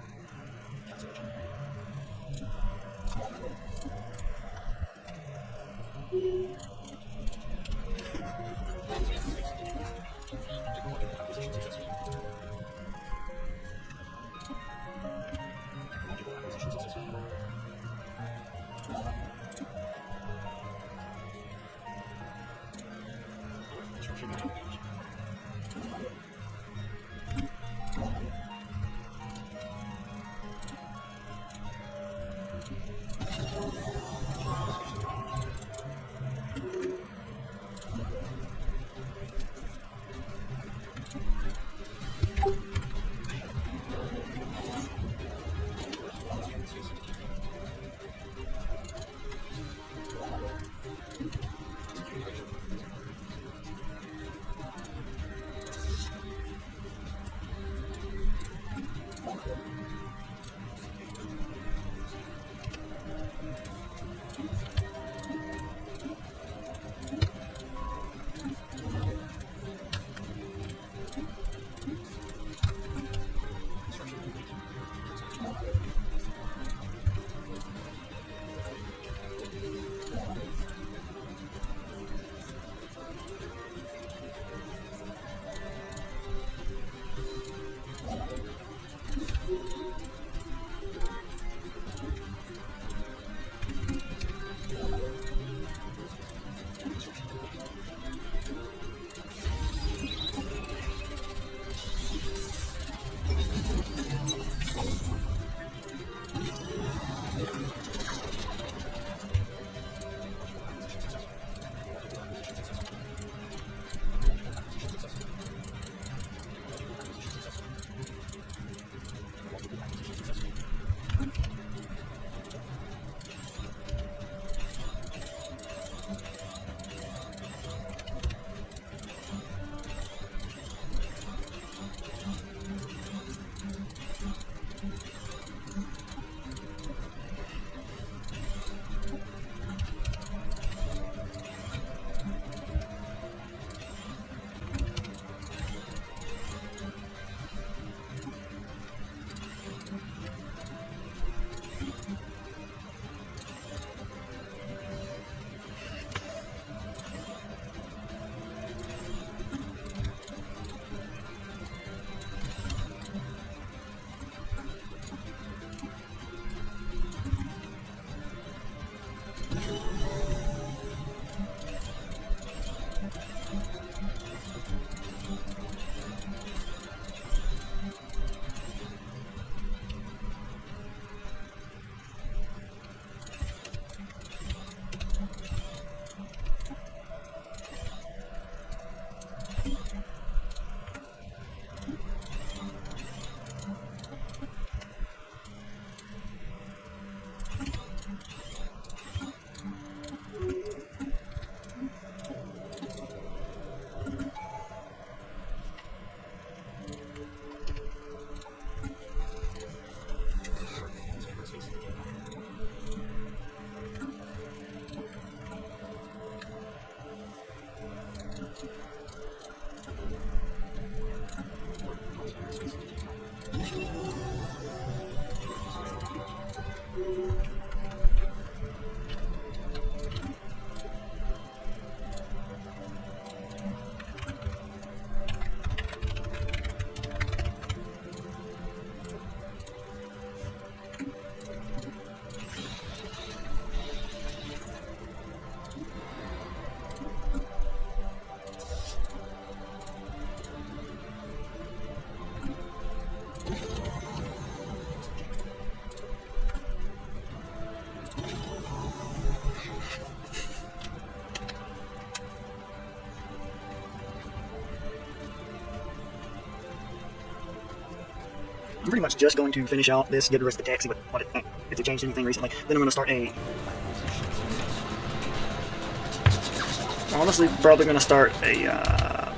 A: I'm pretty much just going to finish out this, get the rest of the text, see what it, if it changed anything recently. Then I'm going to start a... Honestly, probably going to start a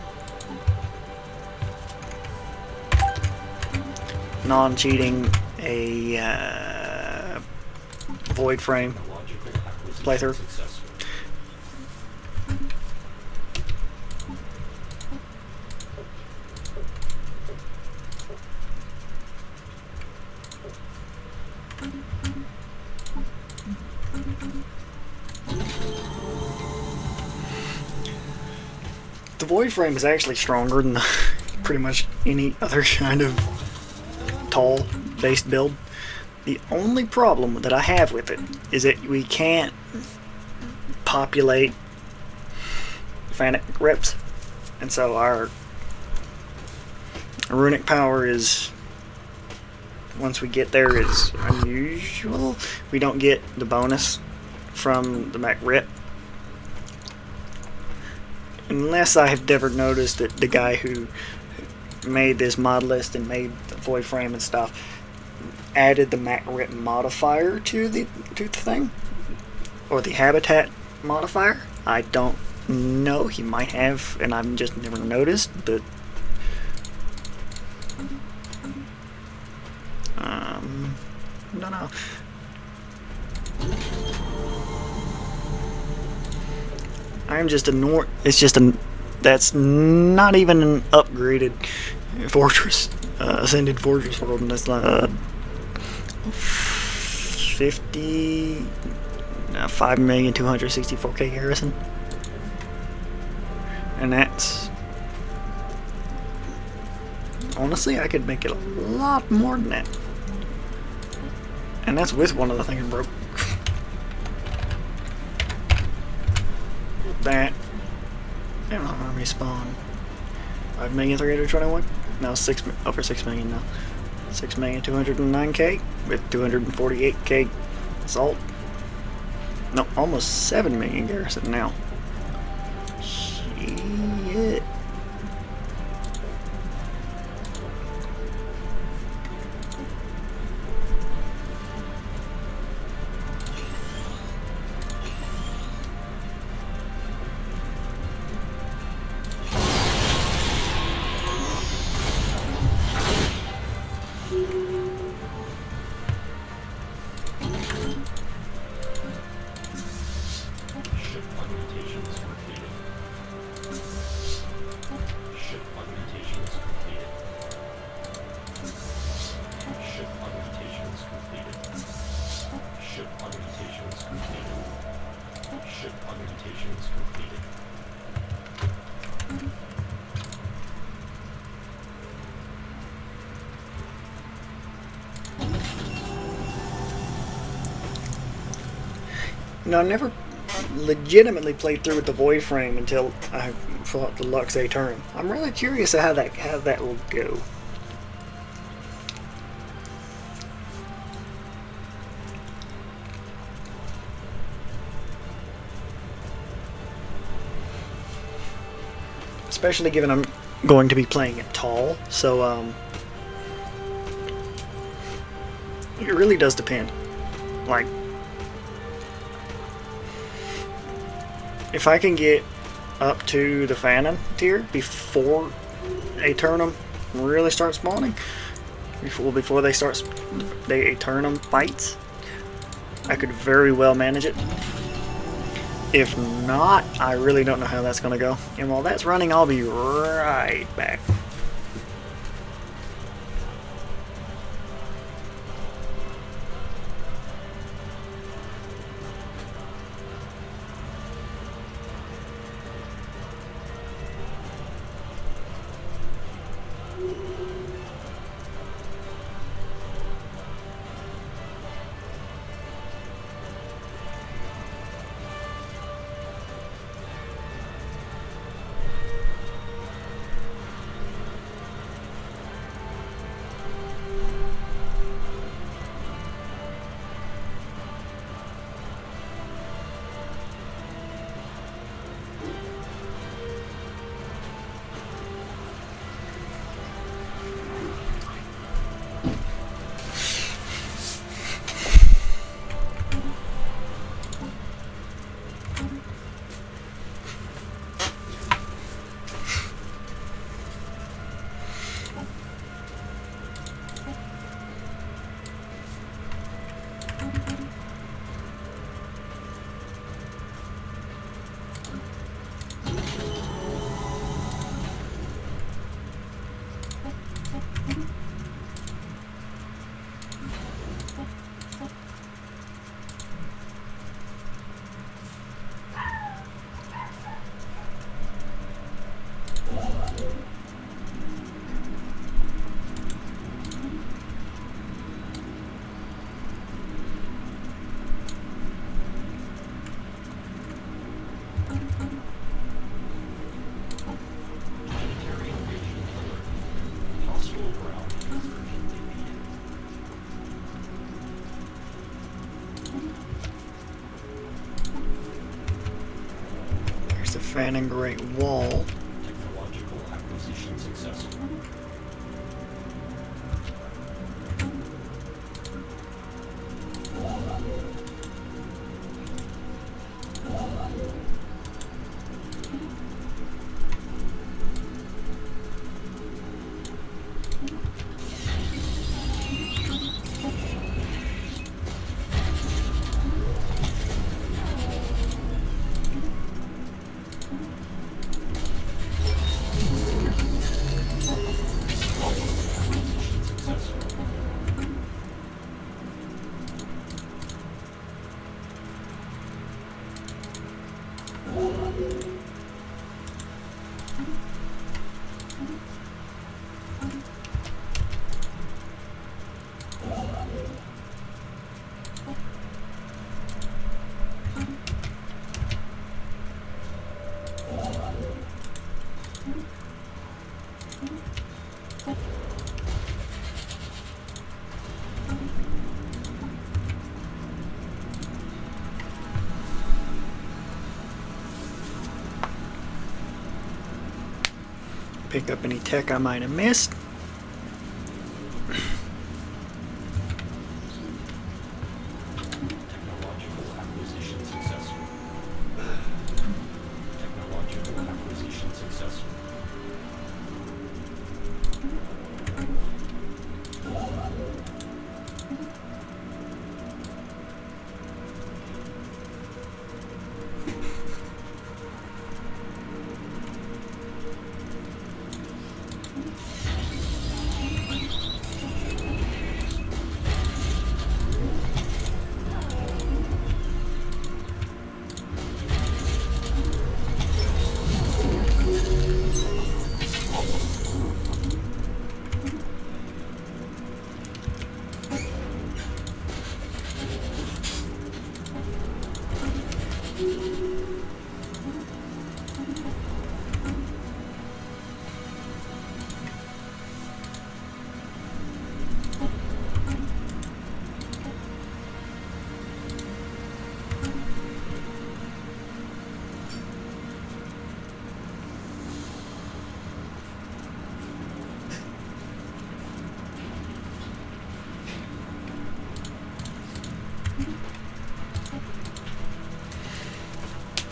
A: non-cheating, a void frame playthrough. The void frame is actually stronger than pretty much any other kind of tall based build. The only problem that I have with it is that we can't populate Fanatic reps, and so our runic power is, once we get there, is unusual. We don't get the bonus from the Mac rep. Unless I have ever noticed that the guy who made this mod list and made the void frame and stuff added the Mac rep modifier to the thing, or the habitat modifier. I don't know. He might have, and I've just never noticed. But I don't know. I'm just a it's just a, that's not even an upgraded fortress, ascended fortress world, and that's like 5,264,000 garrison, and that's, honestly, I could make it a lot more than that, and that's with one of the things broke. That, I don't know how many spawn. 5,321? No, over 6 million now. 6,209,000 with 248,000 assault. No, almost 7 million garrison now. Shit. No, I never legitimately played through with the void frame until I fought the Lux A turn. I'm really curious how that will go. Especially given I'm going to be playing it tall, so it really does depend. Like, if I can get up to the Fanon tier before a Turnum really starts spawning, before they start a Turnum fights, I could very well manage it. If not, I really don't know how that's going to go. And while that's running, I'll be right back.
C: version defeated.
A: There's the Fanning Great Wall.
C: Technological acquisition successful. Acquisition successful.
A: Pick up any tech I might have missed.
C: Technological acquisition successful. Technological acquisition successful.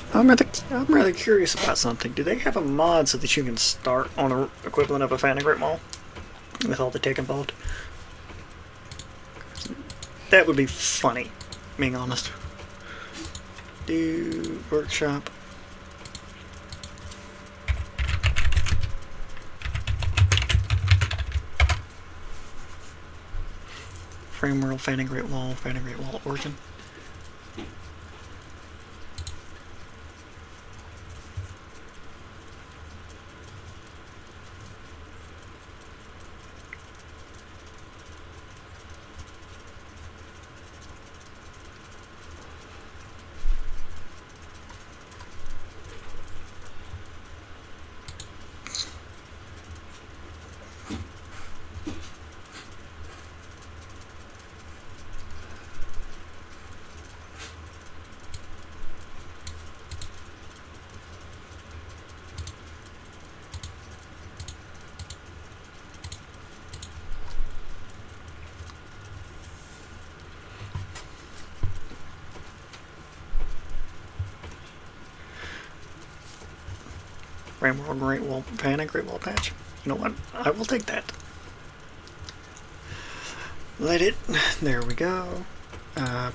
A: I'm rather curious about something. Do they have a mod so that you can start on a equivalent of a Fanning Great Wall with all the tech involved? That would be funny, being honest. Do workshop. Frame World, Fanning Great Wall Origin. Frame World Great Wall, Fanning Great Wall patch. You know what? I will take that. Let it. There we go. I'm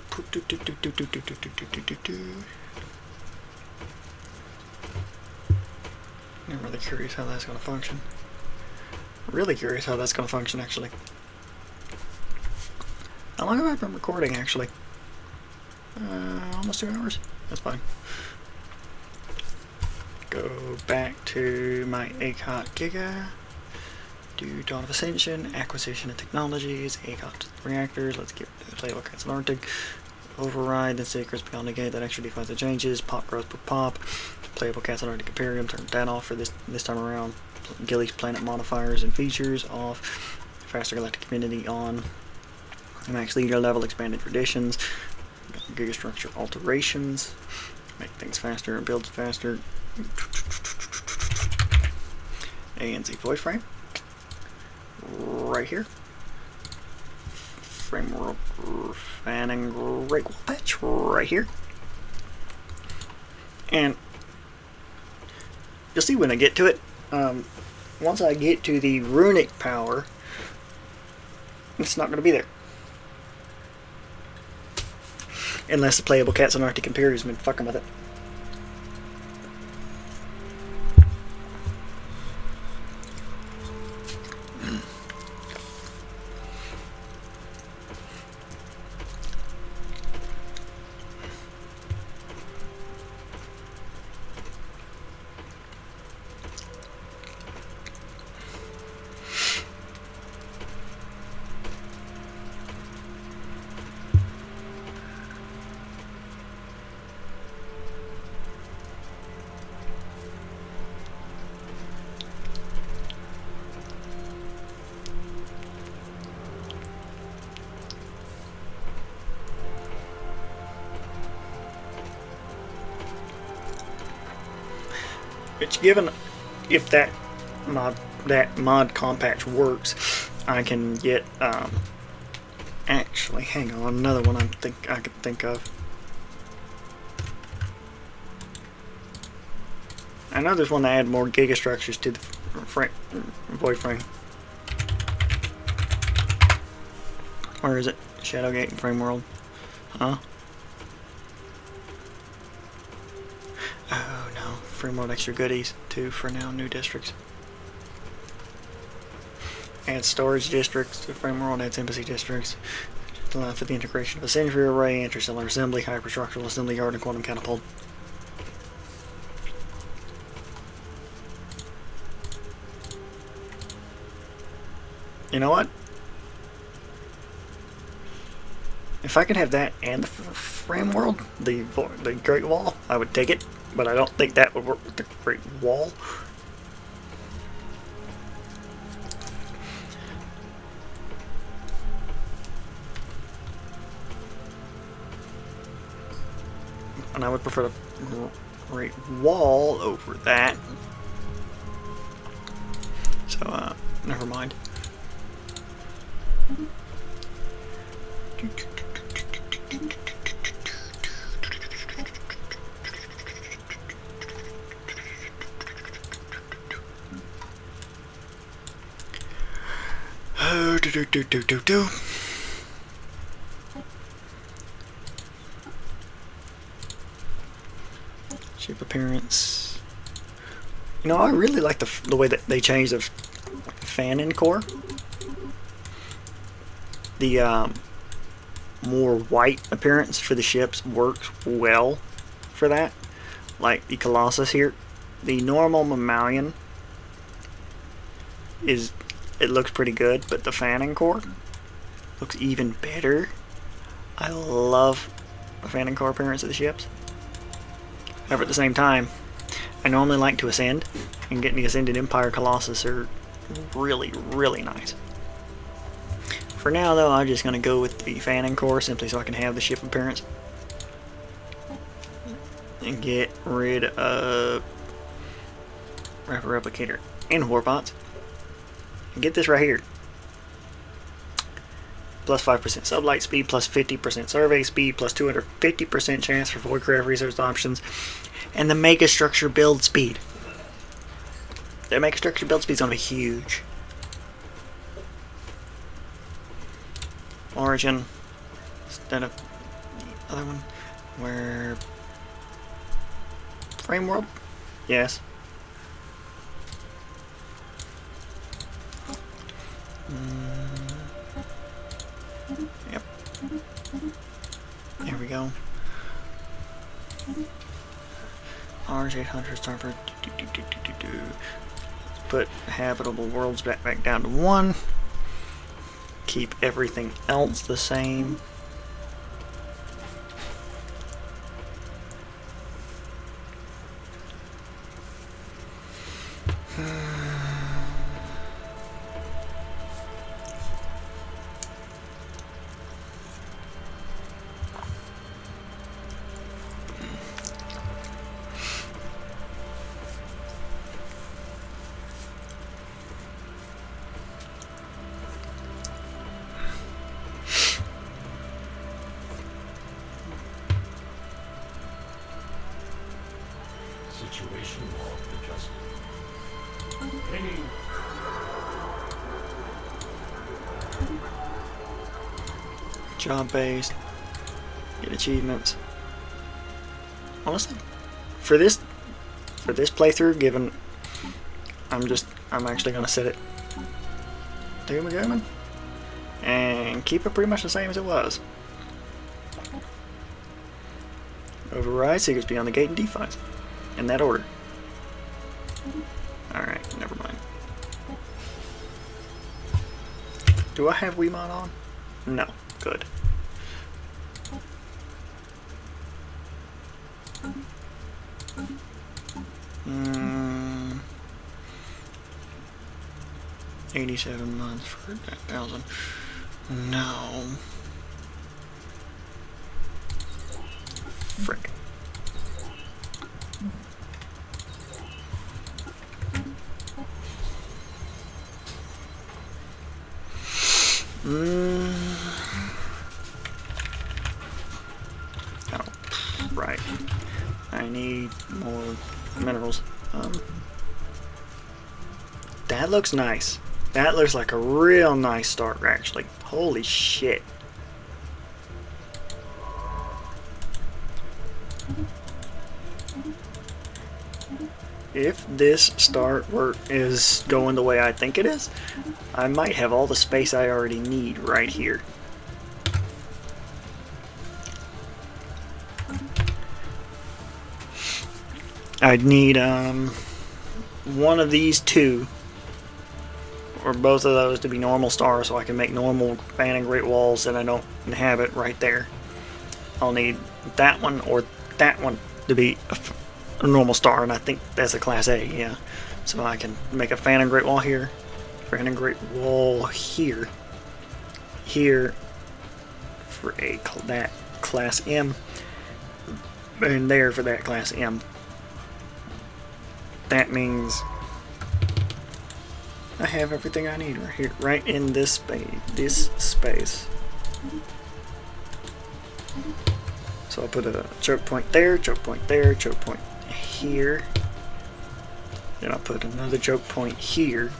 A: really curious how that's going to function. Really curious how that's going to function, actually. How long have I been recording, actually? Almost 2 hours. That's fine. Go back to my ACOT Giga. Do Dawn of Ascension, Acquisition of Technologies, ACOT Reactors. Let's get Playable Cats and Arctic. Override the Secrets Beyond the Gate. That actually defines the changes. Pop growth per pop. Playable Cats and Arctic Imperium. Turn that off for this time around. Gilly's Planet modifiers and features off. faster galactic community on. Max leader level, expanded traditions, gigastructure alterations, make things faster and builds faster. ANC void frame right here. Frame world fanning great wall patch right here. And you'll see when I get to it. Once I get to the runic power, it's not going to be there. Unless the playable cats and Arctic Imperium's been fucking with it. Which, given if that mod compact works, I can get actually, hang on, another one I could think of. I know there's one that add more gigastructures to the void frame. Where is it? Shadowgate and Frame World. Huh? Oh no, Frame World extra goodies too for now, new districts. Add storage districts to Frame World, adds embassy districts. Allow for the integration of a century array, interstellar assembly, hyperstructural assembly yard, and quantum catapult. You know what? If I could have that and the Frame World, the Great Wall, I would take it. But I don't think that would work with the Great Wall. And I would prefer the Great Wall over that. So, never mind. Oh, shape appearance. You know, I really like the way that they changed the fan-in core. The more white appearance for the ships works well for that. Like the Colossus here, the normal mammalian it looks pretty good, but the fanning core looks even better. I love the fanning core appearance of the ships. However, at the same time, I normally like to ascend, and getting the Ascended Empire Colossus are really, really nice. For now, though, I'm just going to go with the fanning core simply so I can have the ship appearance. And get rid of Rapid Replicator and Warbots. And get this right here. Plus 5% sublight speed, plus 50% survey speed, plus 250% chance for voidcraft resource options, and the megastructure build speed. The megastructure build speed is going to be huge. Origin instead of the other one, where Frame World? Yes. Yep. There we go. RH800 Starboard. Put habitable worlds back down to 1. Keep everything else the same.
C: Operation log adjusted. Pinging.
A: Job based. Get achievements. Honestly, for this playthrough, given I'm actually gonna set it to McGowan and keep it pretty much the same as it was. Override Seekers Beyond the Gate and defense. In that order. Alright, never mind. Do I have Wiimon on? No. Good. Hmm. 87 months for 1,000. No. Frick. Oh, right. I need more minerals. That looks nice. That looks like a real nice start, actually. Holy shit. If this start is going the way I think it is, I might have all the space I already need right here. I'd need one of these two, or both of those, to be normal stars so I can make normal fan and great walls that I don't inhabit right there. I'll need that one or that one to be a normal star, and I think that's a class A, yeah. So I can make a fan and great wall here, fan and great wall here, here for that class M, and there for that class M. That means I have everything I need right here, right in this space. So I'll put a choke point there, choke point there, choke point here. Then I'll put another choke point here.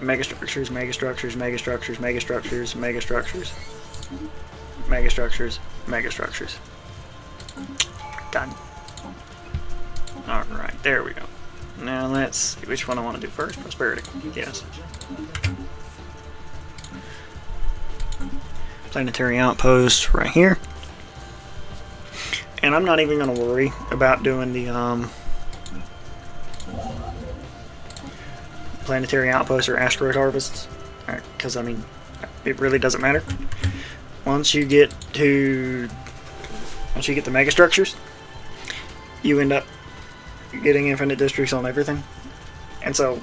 A: Megastructures, megastructures, megastructures, megastructures, megastructures, megastructures, megastructures. Done. Alright, there we go. Now let's see which one I want to do first. Prosperity. Yes. Planetary outpost right here. And I'm not even going to worry about doing the planetary outposts or asteroid harvests, because I mean, it really doesn't matter. Once you get the megastructures, you end up getting infinite districts on everything, and so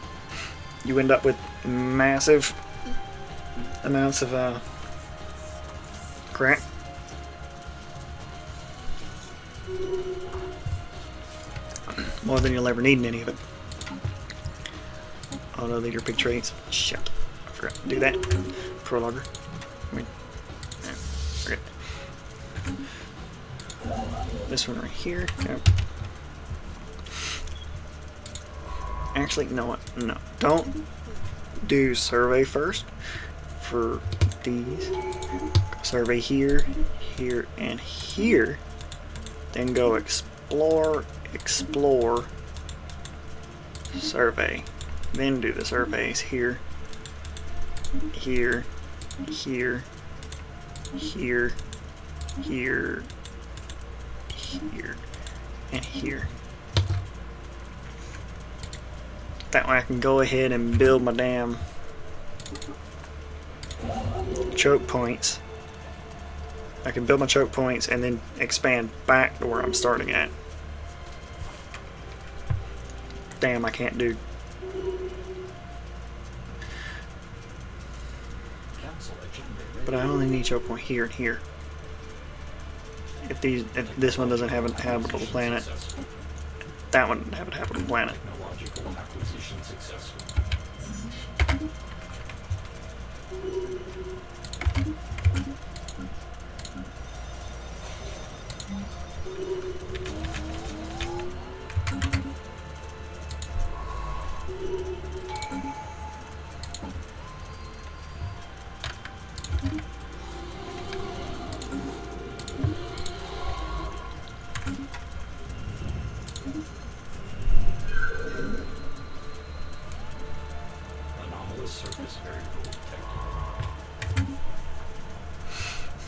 A: you end up with massive amounts of crap. More than you'll ever need in any of it. Auto leader big traits. Shit, I forgot to do that. Prologer. I mean, yeah, forget. This one right here. Yep. Actually, you know what? No, don't do survey first for these. Survey here, here, and here. Then go explore, explore, survey. Then do the surveys here, here, here, here, here, here, and here. That way I can go ahead and build my damn choke points. I can build my choke points and then expand back to where I'm starting at. Damn, I can't do. But I only need choke point here and here. If this one doesn't have a habitable planet, that one doesn't have a habitable planet.
C: Technological acquisition successful. Anomalous surface variable detected.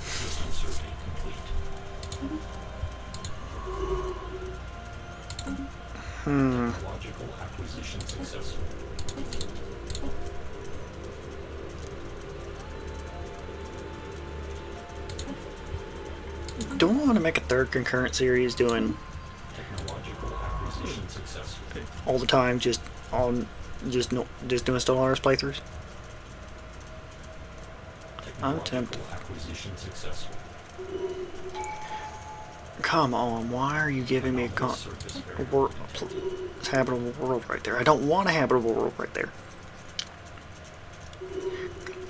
C: System survey complete. Technological acquisition successful.
A: Do I want to make a third concurrent series doing
C: Technological acquisition successful.
A: all the time, just doing Stellaris playthroughs? I'm tempted.
C: Technological acquisition successful.
A: Come on, why are you giving me a
C: Anomalous surface variable detected.
A: habitable world right there? I don't want a habitable world right there.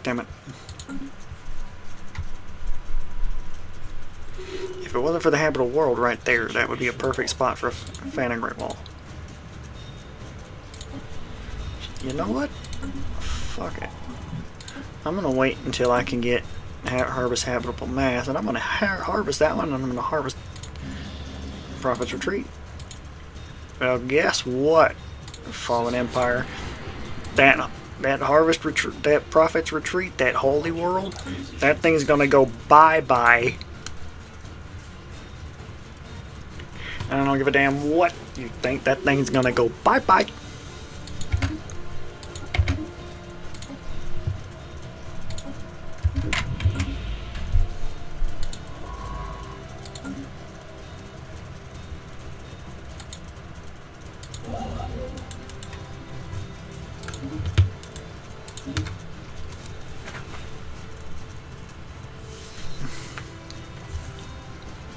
A: Damn it. If it wasn't for the habitable world right there, that would be a perfect spot for a Phantom Great Wall. You know what? Fuck it. I'm gonna wait until I can get harvest habitable mass, and I'm gonna harvest that one, and I'm gonna harvest Prophet's Retreat. Well, guess what? Fallen Empire. That harvest retreat, that Prophet's Retreat, that holy world, that thing's gonna go bye-bye. I don't give a damn what you think. That thing's gonna go bye-bye.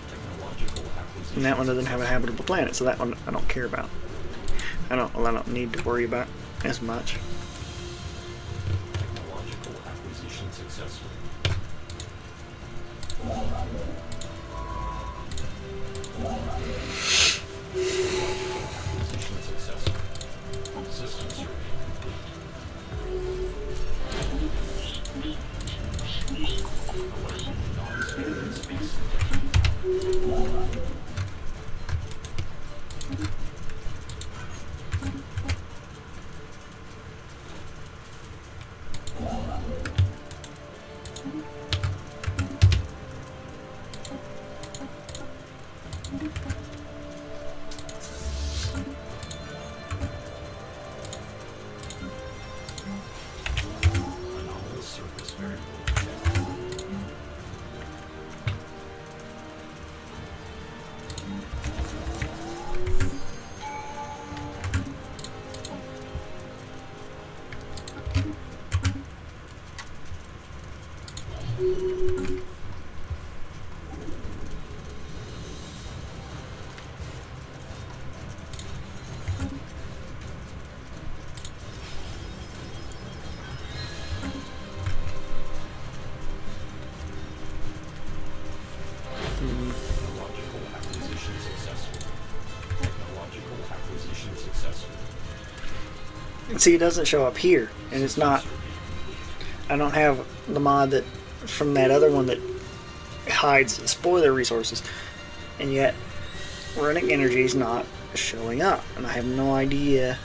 C: Technological acquisition.
A: And that one doesn't have a habitable planet, so that one I don't care about. I don't need to worry about as much.
C: Technological acquisition successful. Technological acquisition successful. System survey complete. Alert, non-standard space detected. Anomalous surface variable detected. Technological acquisition successful. Technological acquisition successful.
A: And see, it doesn't show up here, and it's not. I don't have the mod that from that other one that hides spoiler resources, and yet runic energy is not showing up, and I have no idea.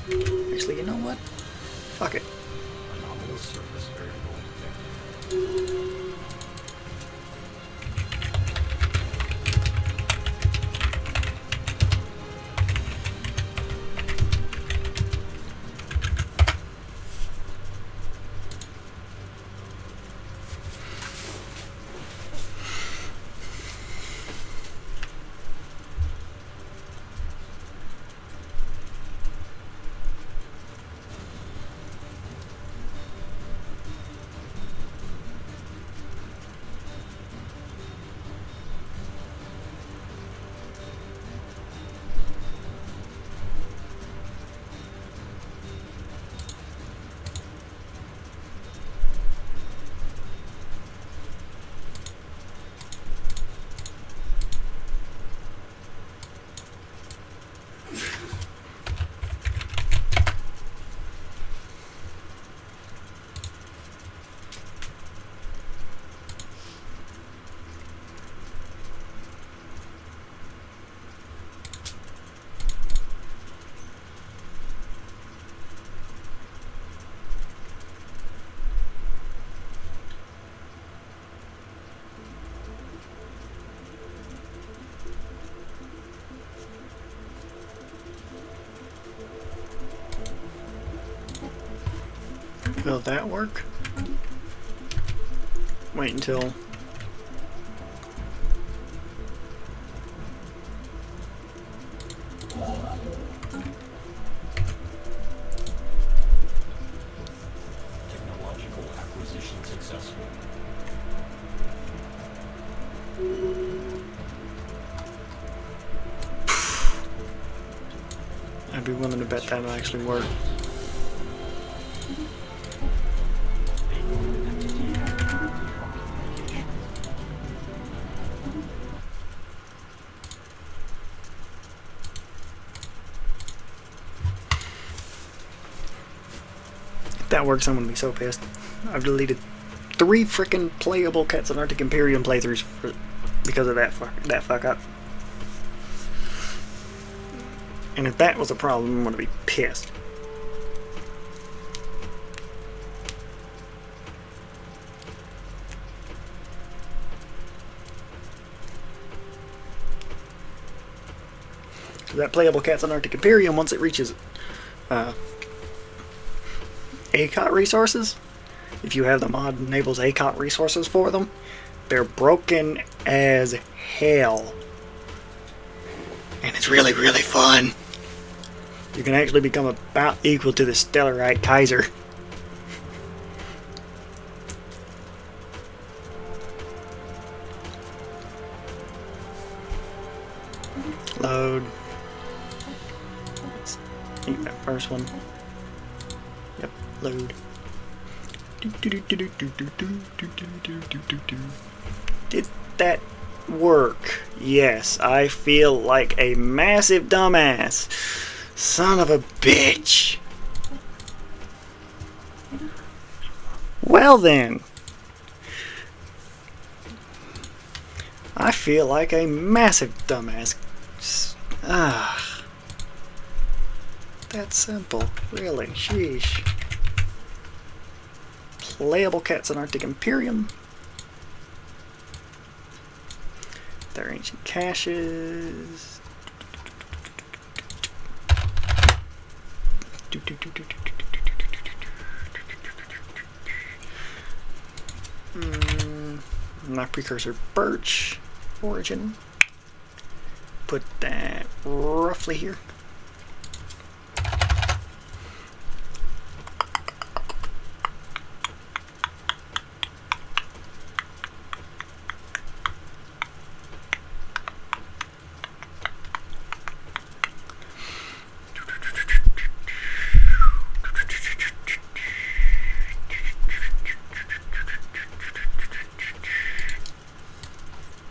A: Actually, you know what? Fuck it.
C: Anomalous surface variable detected.
A: Will that work? Wait until...
C: Technological acquisition successful.
A: I'd be willing to bet that'll actually work. If that works, I'm gonna be so pissed. I've deleted 3 frickin' playable Cats of Arctic Imperium playthroughs because of that fuck up. And if that was a problem, I'm gonna be pissed. That playable Cats on Arctic Imperium, once it reaches ACOT resources, if you have the mod that enables ACOT resources for them, they're broken as hell. And it's really, really fun. You can actually become about equal to the Stellarite Kaiser. Load. Let's eat that first one. Yep, load. Did that work? Yes, I feel like a massive dumbass. Son of a bitch. Well then. I feel like a massive dumbass. Ah. That simple. Really. Sheesh. Playable Cats in Arctic Imperium. Their ancient caches. My precursor birch origin. Put that roughly here.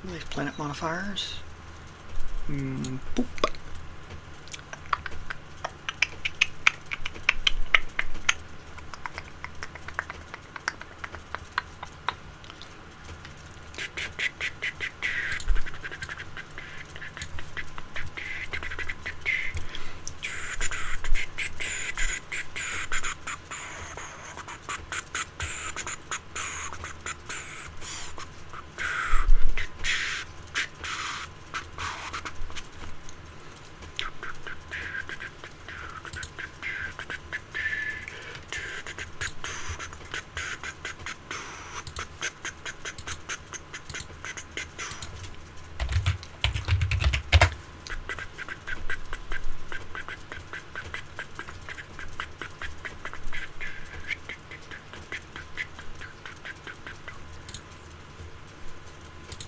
A: These planet modifiers. Boop.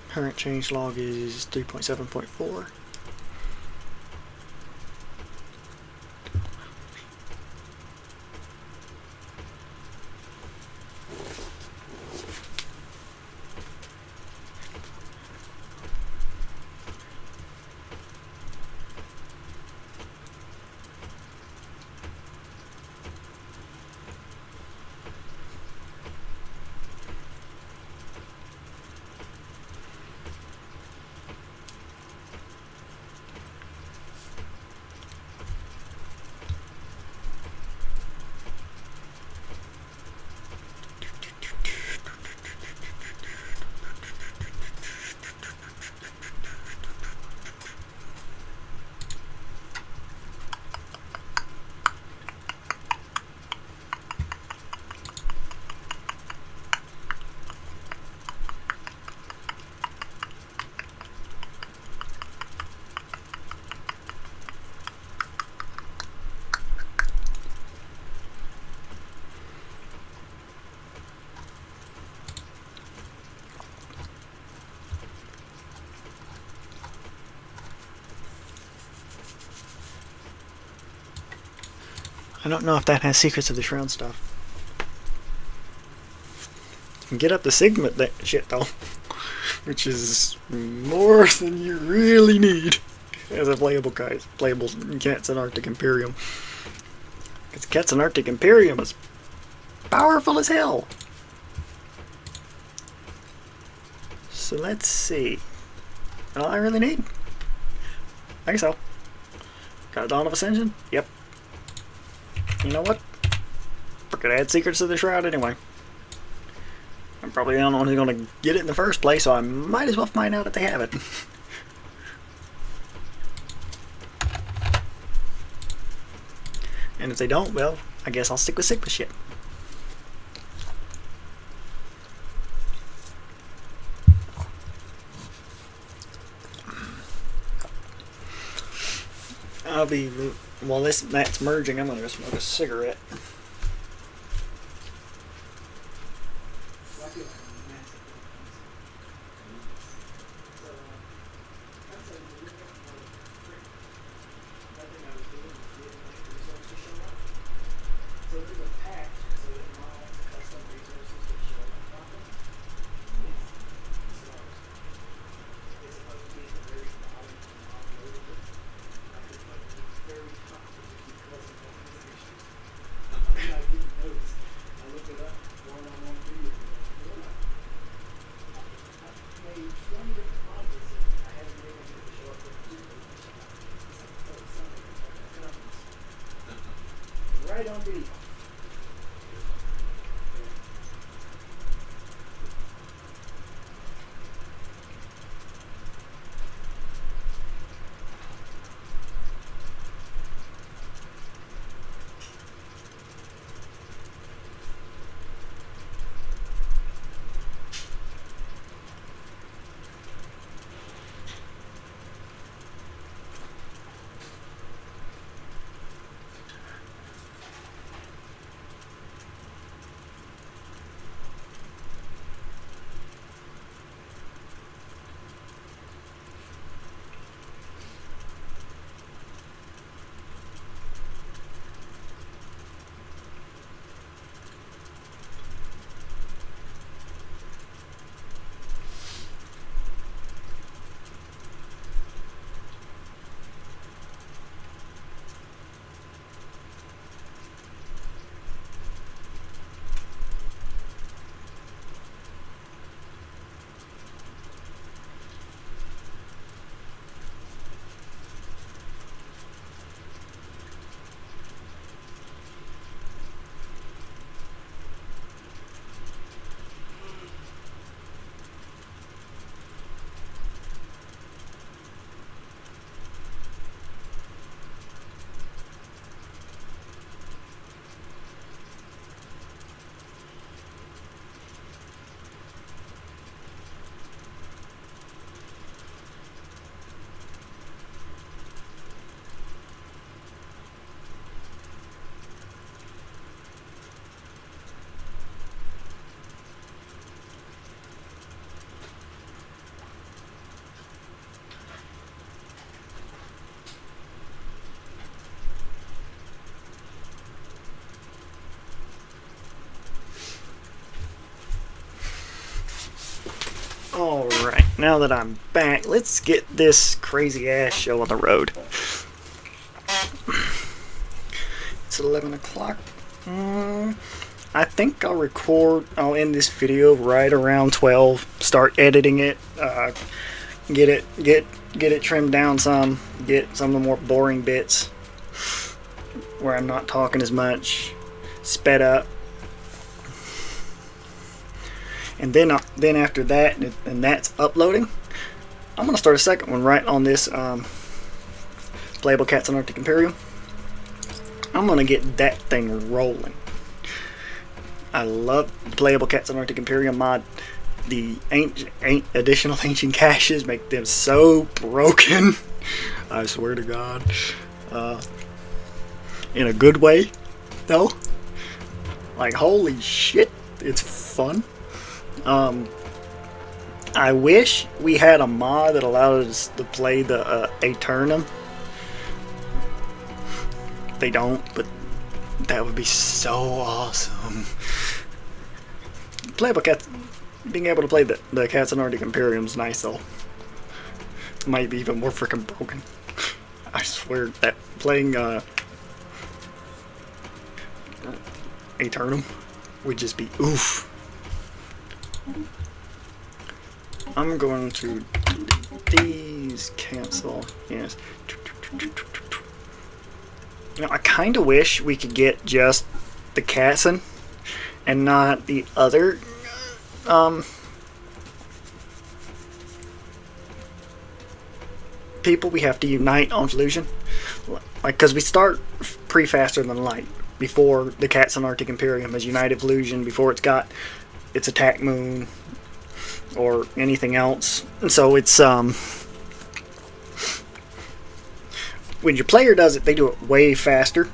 A: Current change log is 3.7.4. I don't know if that has Secrets of the Shroud stuff. You can get up to Sigma that shit though, which is more than you really need as a playable Cats and Arctic Imperium. Because Cats and Arctic Imperium is powerful as hell. So let's see. All I really need? I guess so. Got a Dawn of Ascension? Yep. You know what? We're gonna add Secrets of the Shroud anyway. I'm probably the only one who's gonna get it in the first place, so I might as well find out if they have it. And if they don't, well, I guess I'll stick with Sigma shit. While that's merging, I'm gonna go smoke a cigarette. Right on video. Alright, now that I'm back, let's get this crazy ass show on the road. It's 11 o'clock. I think I'll end this video right around 12, start editing it, get it trimmed down some, get some of the more boring bits where I'm not talking as much, sped up. And then after that, and that's uploading, I'm going to start a second one right on this Playable Cats and Arctic Imperium. I'm going to get that thing rolling. I love Playable Cats and Arctic Imperium mod. The additional ancient caches make them so broken. I swear to God. In a good way, though. Like, holy shit, it's fun. I wish we had a mod that allowed us to play the Aeternum. They don't, but That would be so awesome. Playable cats. Being able to play the Cats and Arctic Imperium's nice though. Might be even more freaking broken. I swear that playing Eternum would just be oof. I'm going to these cancel. Yes. You know, I kind of wish we could get just the Cassin and not the other people we have to unite on Fusion. Like, because we start pretty faster than light before the Cats and Arctic Imperium has united Fusion, before it's got its attack moon or anything else. And so it's when your player does it, they do it way faster.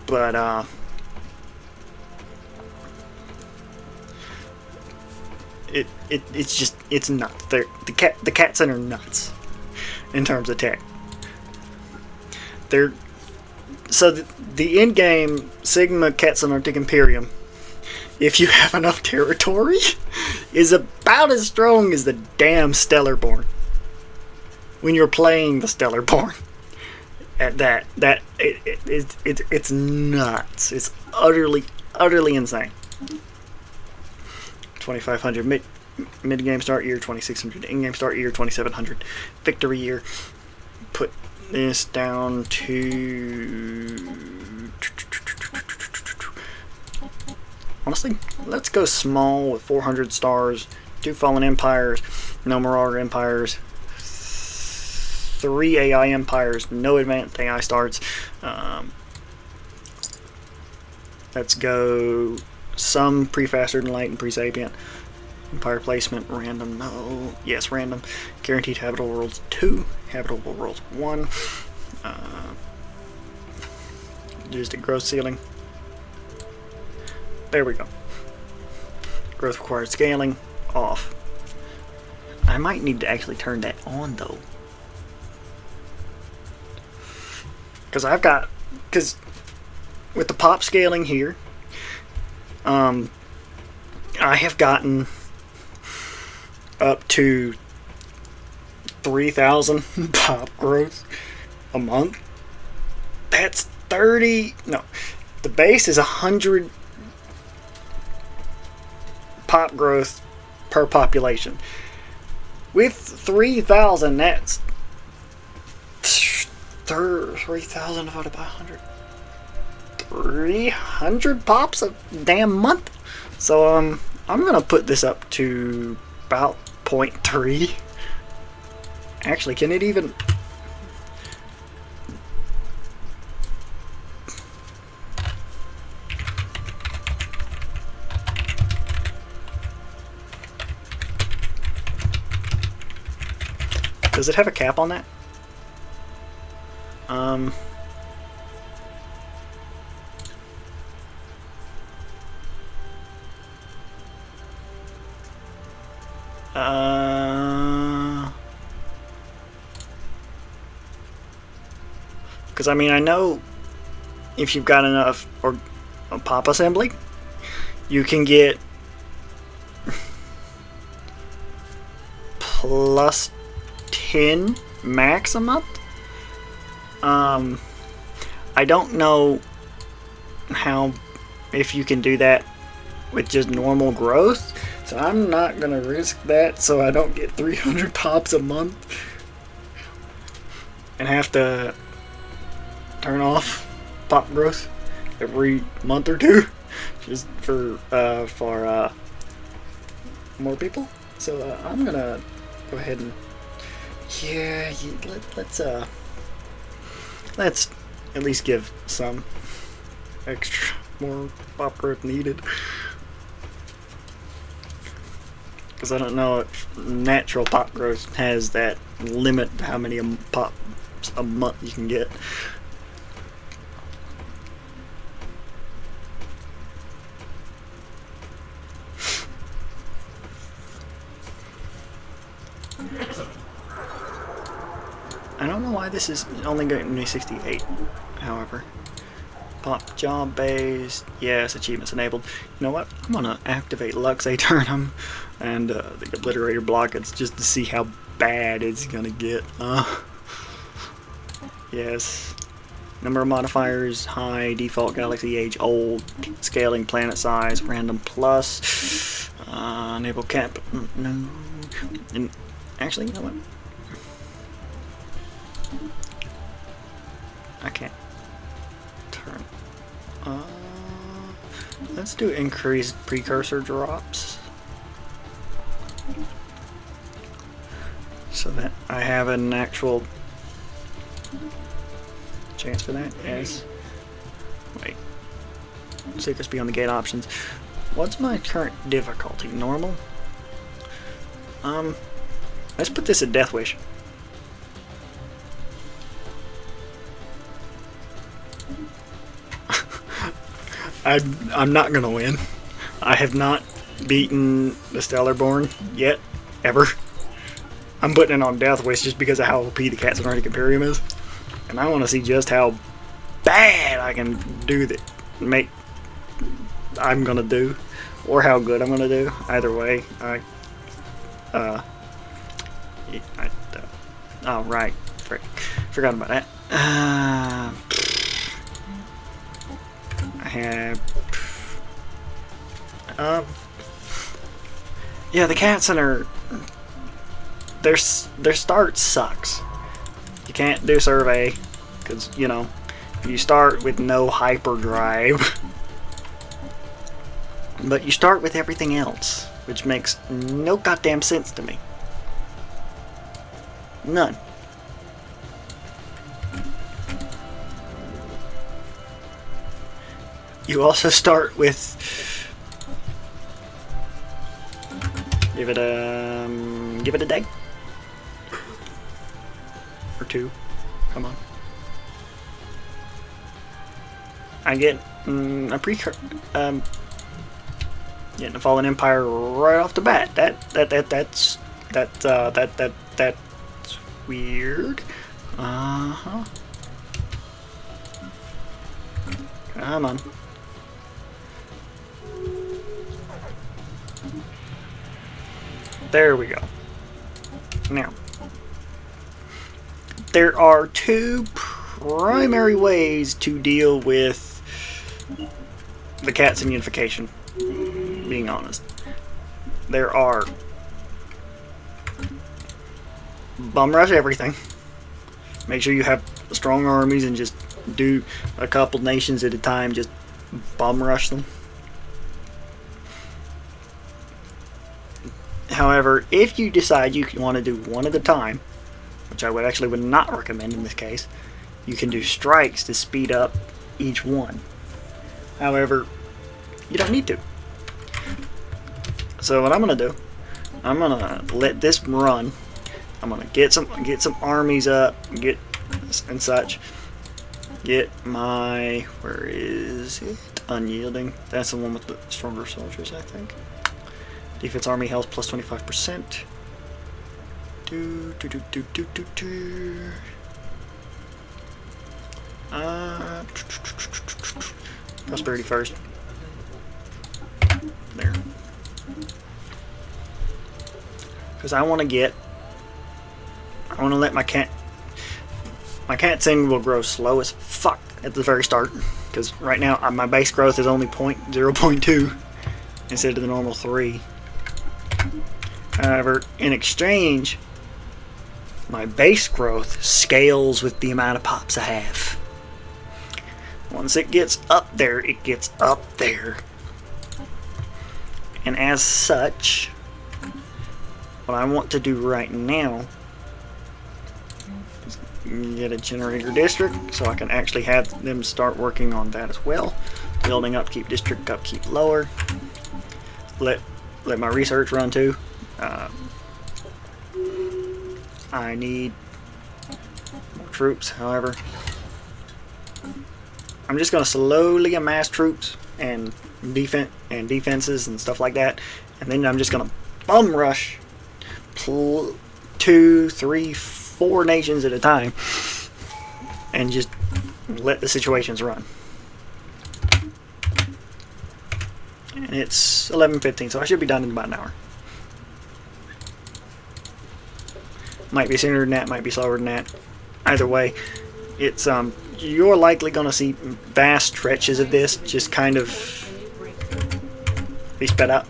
A: But it's just, it's nuts. The Cats are nuts in terms of tech. So the end game Sigma Cats and Arctic Imperium, if you have enough territory, is about as strong as the damn Stellarborn. When you're playing the Stellarborn, at it's nuts. It's utterly insane. 2,500 mid game start year, 2,600 in game start year, 2,700 victory year. Put this down to, honestly, let's go small with 400 stars, 2 Fallen Empires, no Marauder Empires, 3 AI Empires, no advanced AI starts. Let's go some pre-faster than light and pre-sapient. Empire placement, random, no. Yes, random. Guaranteed habitable worlds 2, habitable worlds 1. Just a growth ceiling. There we go. Growth required scaling, off. I might need to actually turn that on though. Because with the pop scaling here, I have gotten up to 3,000 pop growth a month. That's 30. No, the base is 100 pop growth per population. With 3,000, that's 3,000 divided by 100. 300 pops a damn month. So I'm gonna put this up to about 0.3. Actually, can it even? Does it have a cap on that? Because I mean, I know if you've got enough or a pop assembly, you can get plus 10 max a month. I don't know if you can do that with just normal growth, so I'm not gonna risk that so I don't get 300 pops a month and have to turn off pop growth every month or two just for more people. So I'm gonna go ahead and let's at least give some extra more pop growth needed, because I don't know if natural pop growth has that limit to how many pops a month you can get. I don't know why this is only getting me 68, however. Pop job based. Yes, achievements enabled. You know what? I'm gonna activate Lux Aeternum and the Obliterator Blockage just to see how bad it's gonna get. Yes. Number of modifiers, high, default galaxy age, old, scaling planet size, random plus, enable cap, no, and actually, you know what? I can't turn, let's do increased precursor drops, so that I have an actual chance for that. Yes. Wait. Secrets beyond the gate options. What's my current difficulty? Normal? Let's put this at Death Wish. I'm not gonna win. I have not beaten the Stellarborn yet, ever. I'm putting it on Death Wish just because of how OP the Cats and Arctic Imperium is. And I want to see just how bad I can do that. I'm gonna do, or how good I'm gonna do. Either way, oh right, forgot about that. I have, yeah, the Cats are their start sucks. You can't do survey because, you know, you start with no hyperdrive, but you start with everything else, which makes no goddamn sense to me. None. You also start with, give it a day or two. Come on. I get a getting a Fallen Empire right off the bat. That's weird. Come on. There we go. Now, there are two primary ways to deal with the Cats and unification, being honest. There are bum rush everything. Make sure you have strong armies and just do a couple nations at a time, just bum rush them. However, if you decide you want to do one at a time, which I would not recommend in this case, you can do strikes to speed up each one. However, you don't need to. So what I'm gonna do, I'm gonna let this run. I'm gonna get some armies up, get and such. Get my, where is it? Unyielding. That's the one with the stronger soldiers, I think. Defense army health plus 25%. Prosperity first. There. Because I want to let my cat thing will grow slow as fuck at the very start. Because right now my base growth is only 0.2 instead of the normal 3. However, in exchange, my base growth scales with the amount of pops I have. Once it gets up there, it gets up there. And as such, what I want to do right now is get a generator district so I can actually have them start working on that as well. Building up, keep district upkeep lower. Let my research run too. I need more troops, however. I'm just going to slowly amass troops and defenses and stuff like that, and then I'm just going to bum rush 2, 3, 4 nations at a time and just let the situations run. And it's 11:15, so I should be done in about an hour. Might be sooner than that, might be slower than that. Either way, it's you're likely going to see vast stretches of this just kind of be sped up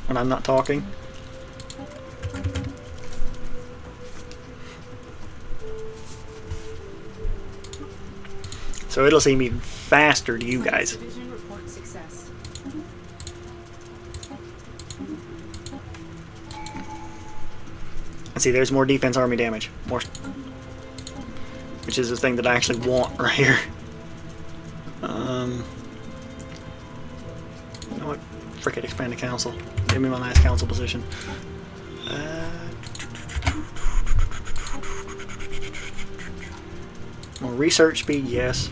A: when I'm not talking. So it'll seem even faster to you guys. And see, there's more defense army damage. More, which is the thing that I actually want right here. You know what? Frick it, expand the council. Give me my last council position. More research speed, yes.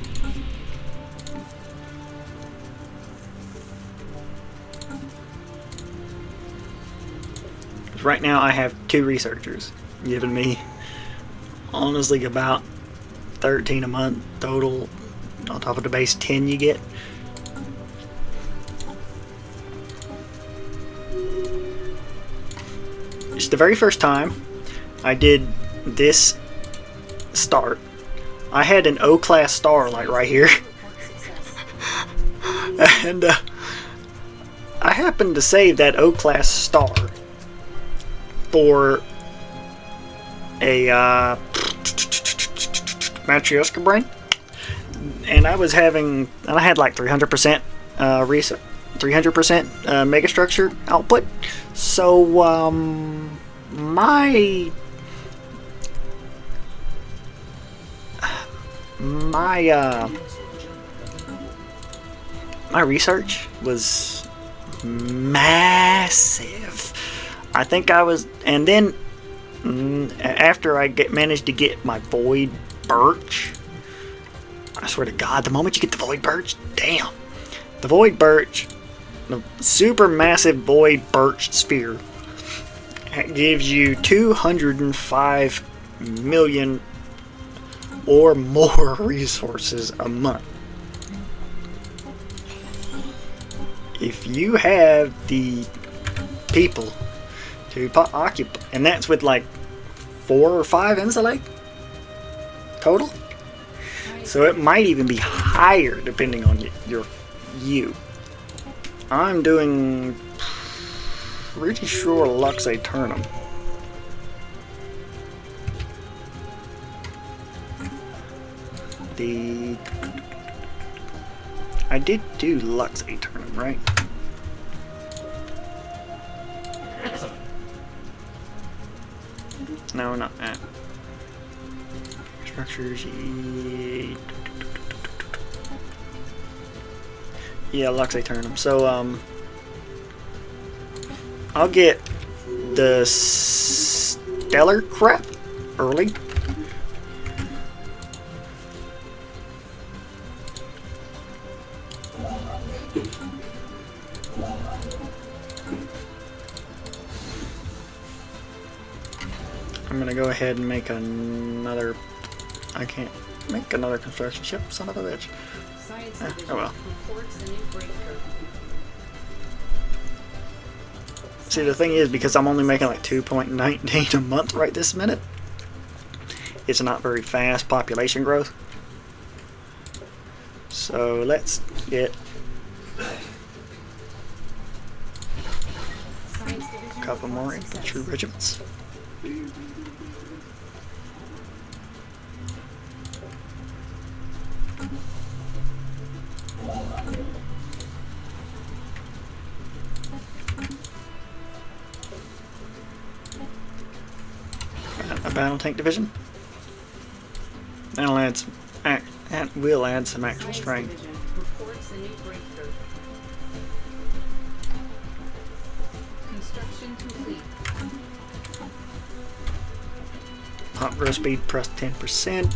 A: Right now I have 2 researchers, giving me honestly about 13 a month total on top of the base 10 you get. It's the very first time I did this start. I had an O-class star like right here. And I happened to save that O-class star for a Matryoshka brain, and I had like 300% 300% megastructure output. So my research was massive. I think I was, and then after I managed to get my void birch, I swear to God, the moment you get the void birch, damn, the void birch, the super massive void birch sphere, gives you 205 million or more resources a month. If you have the people to occupy, and that's with like 4 or 5 insulate total, so it might even be higher depending on you. I'm doing pretty sure Lux Aeternum. I did do Lux Aeternum, right? No, not that. Structures. Yeah, Lux Aeternum. So, I'll get the stellar crap early. I'm gonna go ahead and make another. I can't make another construction ship, son of a bitch. Oh well. See, the thing is, because I'm only making like 2.19 a month right this minute, it's not very fast population growth. So let's get a couple more infantry regiments. A battle tank division. That'll add some. That will add some actual strength.
D: Construction complete.
A: Pop growth speed plus 10%.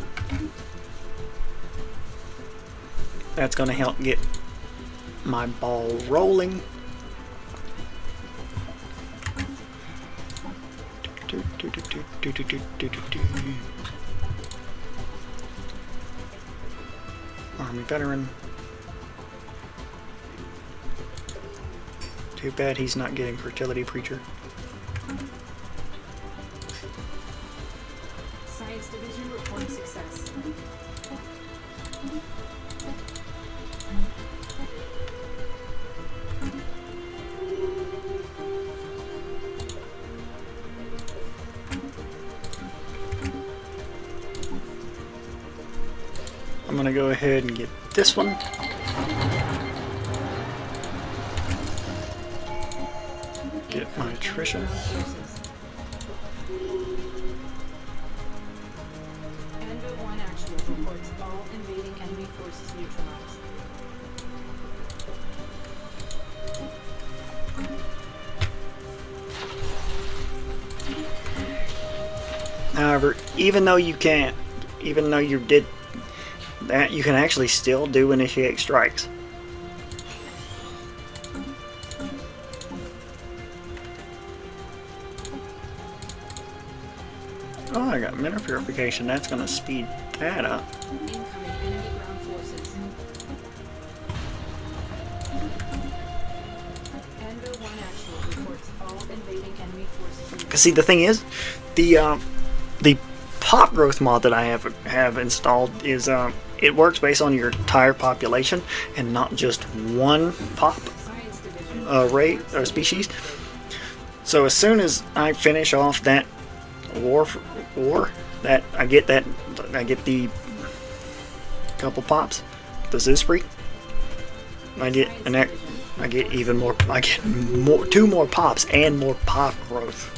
A: That's going to help get my ball rolling. Army veteran. Too bad he's not getting fertility preacher.
D: Science division reporting success.
A: I'm gonna go ahead and get this one. Get my attrition.
D: Endo 1 actual reports all invading enemy forces neutralized.
A: However, even though you did that, you can actually still do initiate strikes. Oh, I got mineral purification. That's going to speed that up.
D: Incoming enemy ground forces. Endo 1 actual reports all invading enemy forces.
A: Cause see, the thing is, the pop growth mod that I have installed is it works based on your entire population and not just one pop
D: Science division.
A: rate or species. So as soon as I finish off that war that I get the couple pops, the Zoospre, I get even more. I get two more pops and more pop growth.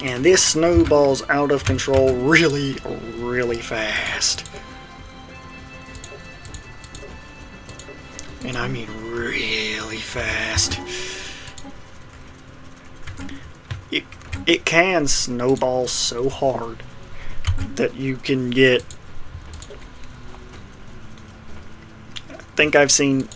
A: And this snowballs out of control really, really fast. And I mean really fast. It can snowball so hard that you can get... I think I've seen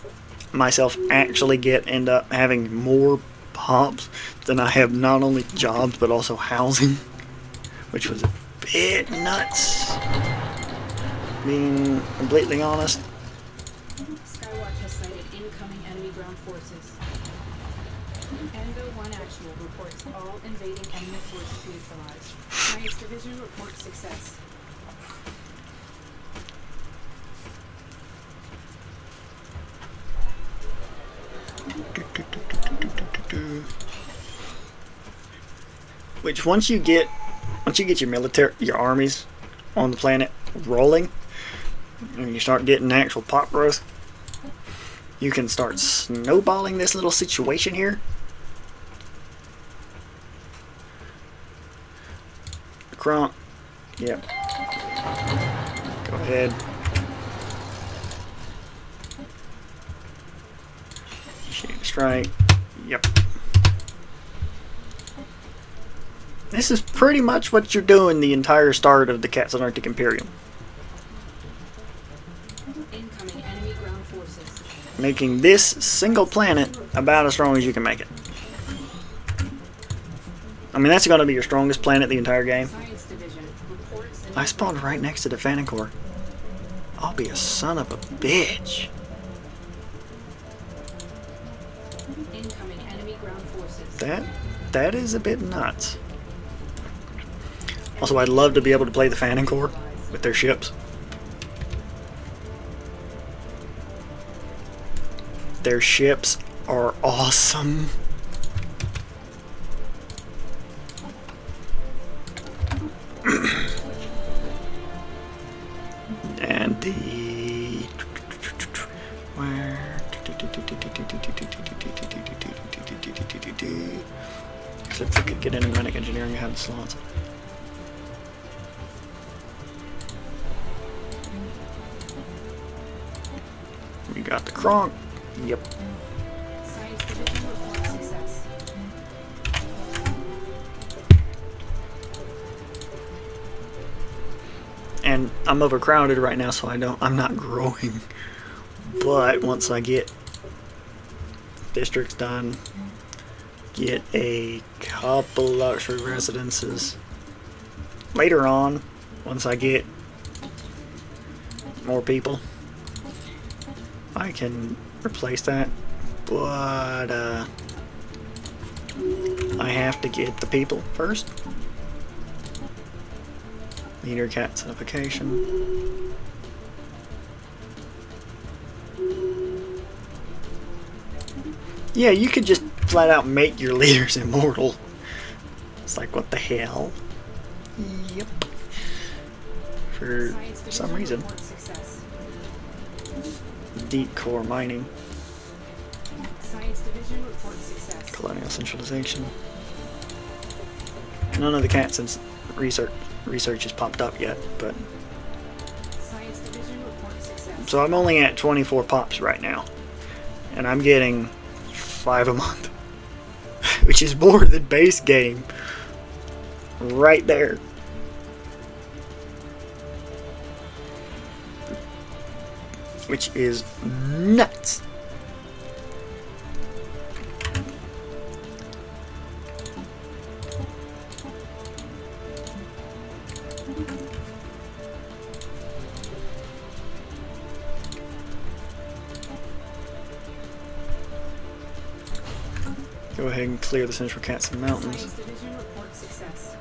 A: myself actually end up having more pops than I have not only jobs but also housing, which was a bit nuts, being completely honest.
D: Skywatch has sighted incoming enemy ground forces. Endo 1 actual reports all invading enemy forces neutralized. Science division reports success.
A: Which once you get your armies on the planet rolling, and you start getting actual pop growth, you can start snowballing this little situation here. Kronk, yep. Go ahead. Strike, yep. This is pretty much what you're doing the entire start of the Cat's Arctic Imperium.
D: Incoming enemy ground forces.
A: Making this single planet about as strong as you can make it. I mean, that's going to be your strongest planet the entire game.
D: Science division reports
A: I spawned right next to the Fanning Core. I'll be a son of a bitch.
D: incoming enemy ground forces.
A: That is a bit nuts. Also, I'd love to be able to play the Fanning Corps with their ships. Their ships are awesome. And the... Where... If we could get into medic engineering, I have the slots. We got the Kronk. Yep.
D: Science division reports success.
A: And I'm overcrowded right now, so I'm not growing. But once I get districts done, get a couple luxury residences later on once I get more people. I can replace that, but I have to get the people first. Leader cat certification. Yeah, you could just flat out make your leaders immortal. It's like, what the hell? Yep. For some reason. Deep core mining.
D: Science Division report success.
A: Colonial centralization. None of the cats research has popped up yet, but
D: Science Division report success.
A: so I'm only at 24 pops right now, and I'm getting 5 a month, which is more than base game right there. Which is nuts. Go ahead and clear the central cats and mountains.
D: Science Division report success.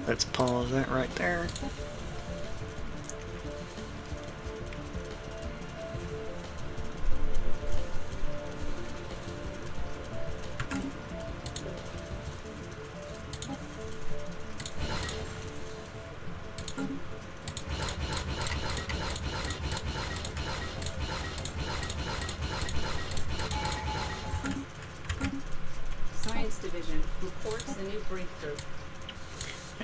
A: Let's pause that right there.
D: Science Division reports a new breakthrough.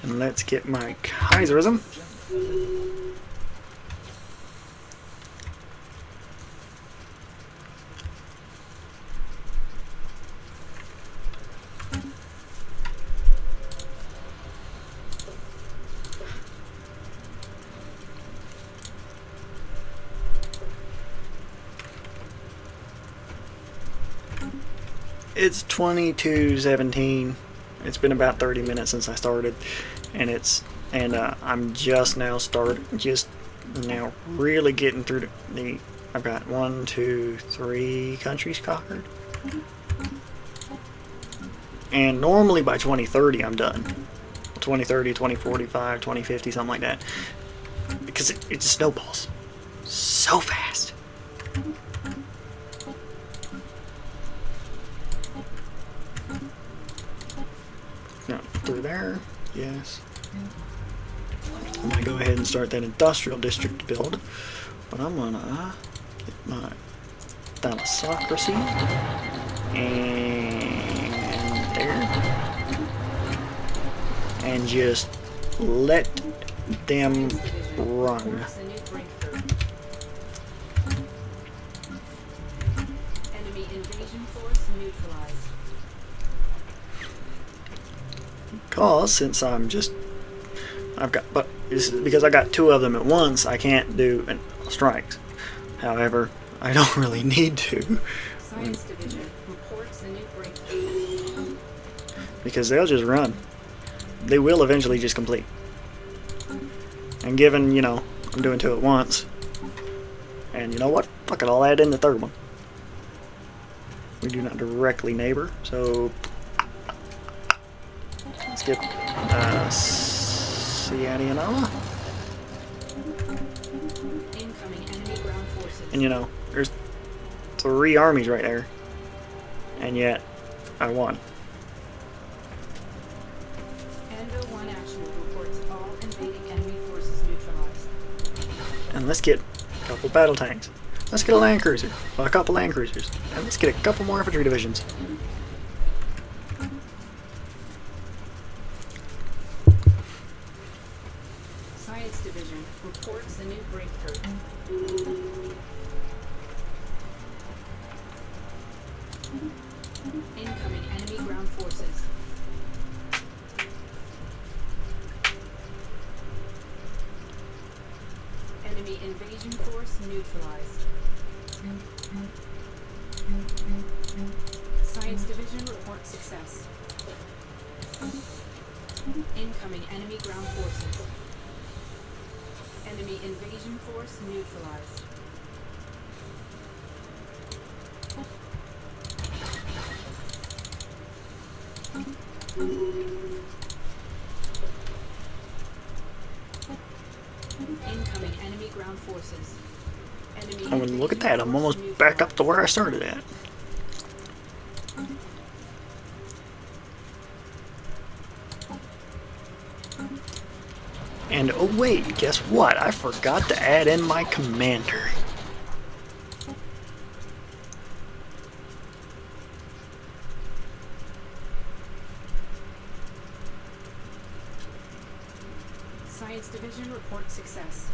A: And let's get my Kaiserism. It's 22:17. It's been about 30 minutes since I started, and I'm just now really getting through the I've got 1, 2, 3 countries conquered, and normally by 2030 I'm done. 2030, 2045, 2050, something like that, because it just snowballs so fast. Now, through there, yes. I'm gonna go ahead and start that industrial district build, but I'm gonna get my thalassocracy and there, and just let them run.
D: Reports a new breakthrough. Enemy invasion force neutralized.
A: Cause since because I got 2 of them at once, I can't do strikes. However, I don't really need to,
D: Science Division reports a new breakthrough.
A: because they'll just run. They will eventually just complete. And given, I'm doing 2 at once, and you know what? Fuck it, I'll add in the 3rd one. We do not directly neighbor, so let's get Siadianala.
D: Incoming enemy ground forces.
A: And there's 3 armies right there, and yet I won.
D: Endo 1 actual reports all invading enemy forces neutralized.
A: And let's get a couple battle tanks. Let's get a land cruiser, well, a couple land cruisers, and let's get a couple more infantry divisions.
D: Science Division reports a new breakthrough. Incoming enemy ground forces. Enemy invasion force neutralized. Science Division report success. Incoming enemy ground forces. Enemy invasion force neutralized. Incoming enemy ground forces. Enemy
A: I mean, look at that. I'm
D: invasion
A: almost
D: force
A: back up to where I
D: neutralized.
A: started at. And oh wait, guess what? I forgot to add in my commander.
D: Science Division report success.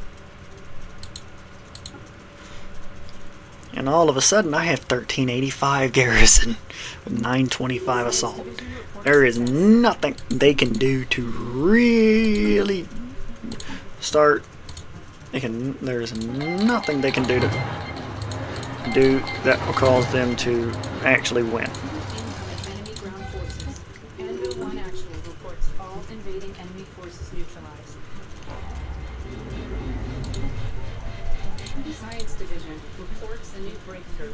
A: And all of a sudden I have 1385 garrison with 925
D: Science
A: assault.
D: Division report
A: There is
D: success.
A: nothing they can do to really start. There's nothing they can do that will cause them to actually win.
D: Incoming enemy ground forces. Anvil 1 actual reports all invading enemy forces neutralized. Science Division reports a new breakthrough.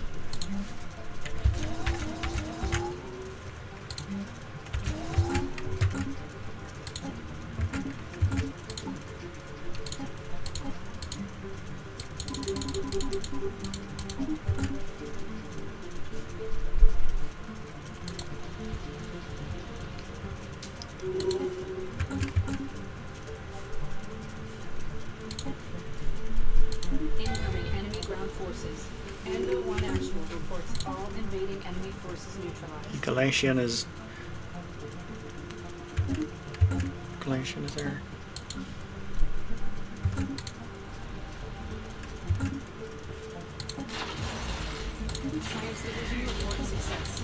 D: Incoming enemy ground forces. Anvil 1 actual reports all invading enemy forces neutralized.
A: Galatian is there.
D: Science Division reports success.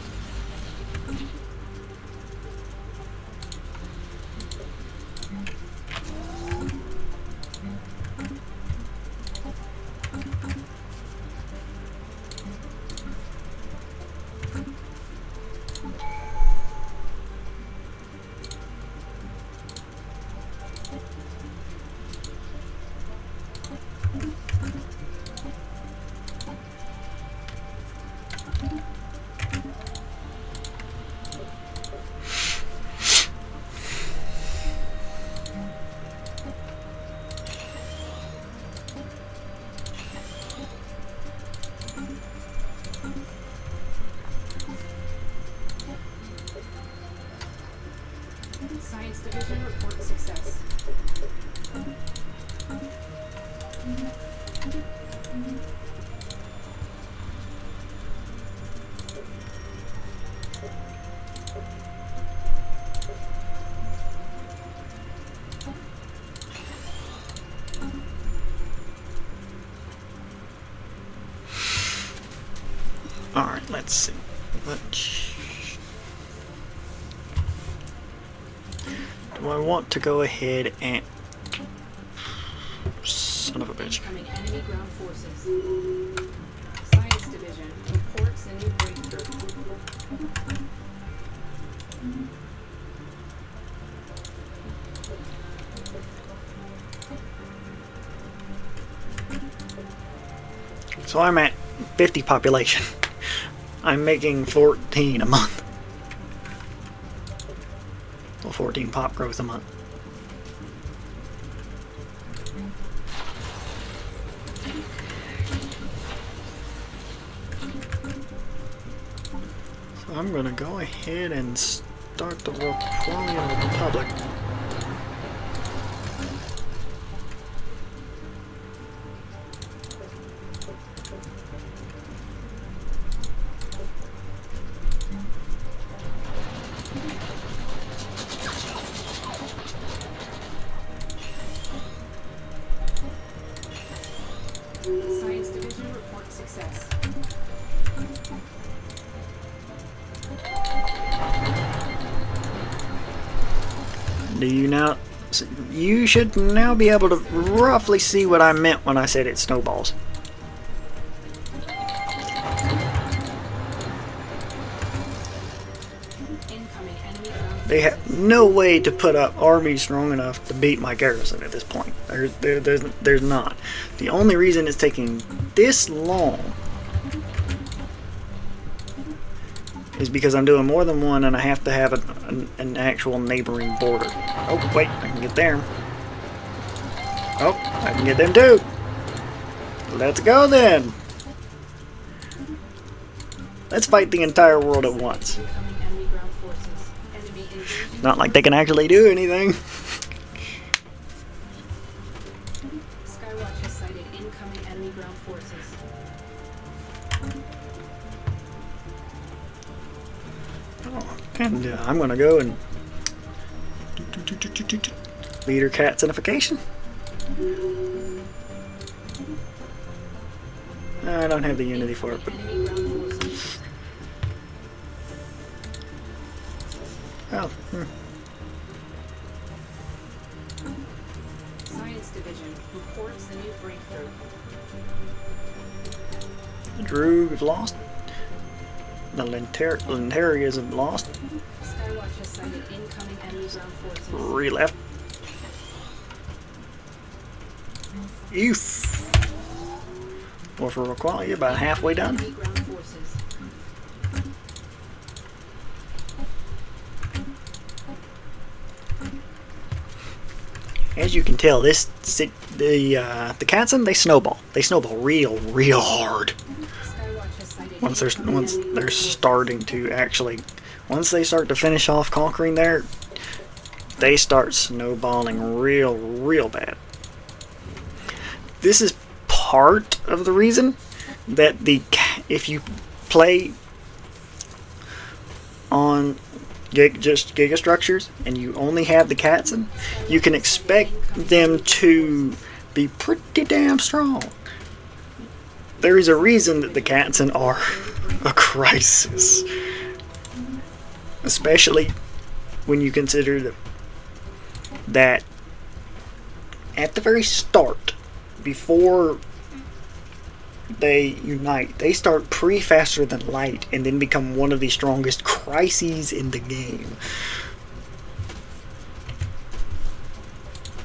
D: Science Division reports success.
A: Alright, let's see. Do I want to go ahead and... Son of a bitch.
D: Incoming enemy ground forces. Science Division reports a new breakthrough.
A: So I'm at 50 population. I'm making 14 a month. Well, 14 pop growth a month. So I'm gonna go ahead and start the Napoleon Republic.
D: Science Division reports success.
A: Do you now? You should now be able to roughly see what I meant when I said it snowballs. They have no way to put up armies strong enough to beat my garrison at this point. There's not. The only reason it's taking this long is because I'm doing more than one and I have to have an actual neighboring border. Oh, wait, I can get there. Oh, I can get them too. Let's go then. Let's fight the entire world at once.
D: Incoming enemy ground forces. Enemy invasion.
A: Not like they can actually do anything.
D: Skywatch has sighted incoming enemy ground forces.
A: And I'm gonna go and leader catsinification. I don't have the unity for it, but
D: Enemy ground forces.
A: oh,
D: Science Division reports a new breakthrough.
A: the Droog have lost. The Lentarias have lost.
D: Skywatch has sighted incoming enemy ground forces.
A: 3 left. Oof. Warfare quality about halfway done.
D: Enemy ground forces.
A: As you can tell, the Katzen, they snowball. They snowball real hard.
D: Skywatch has sighted
A: Once
D: incoming enemy
A: they're
D: ground
A: starting to actually, once they start to finish off conquering there, they start snowballing real bad. This is part of the reason that if you play on just gigastructures and you only have the Katzen, you can expect them to be pretty damn strong. There is a reason that the Katzen are a crisis, especially when you consider that at the very start, before they unite, they start pretty faster than light and then become one of the strongest crises in the game.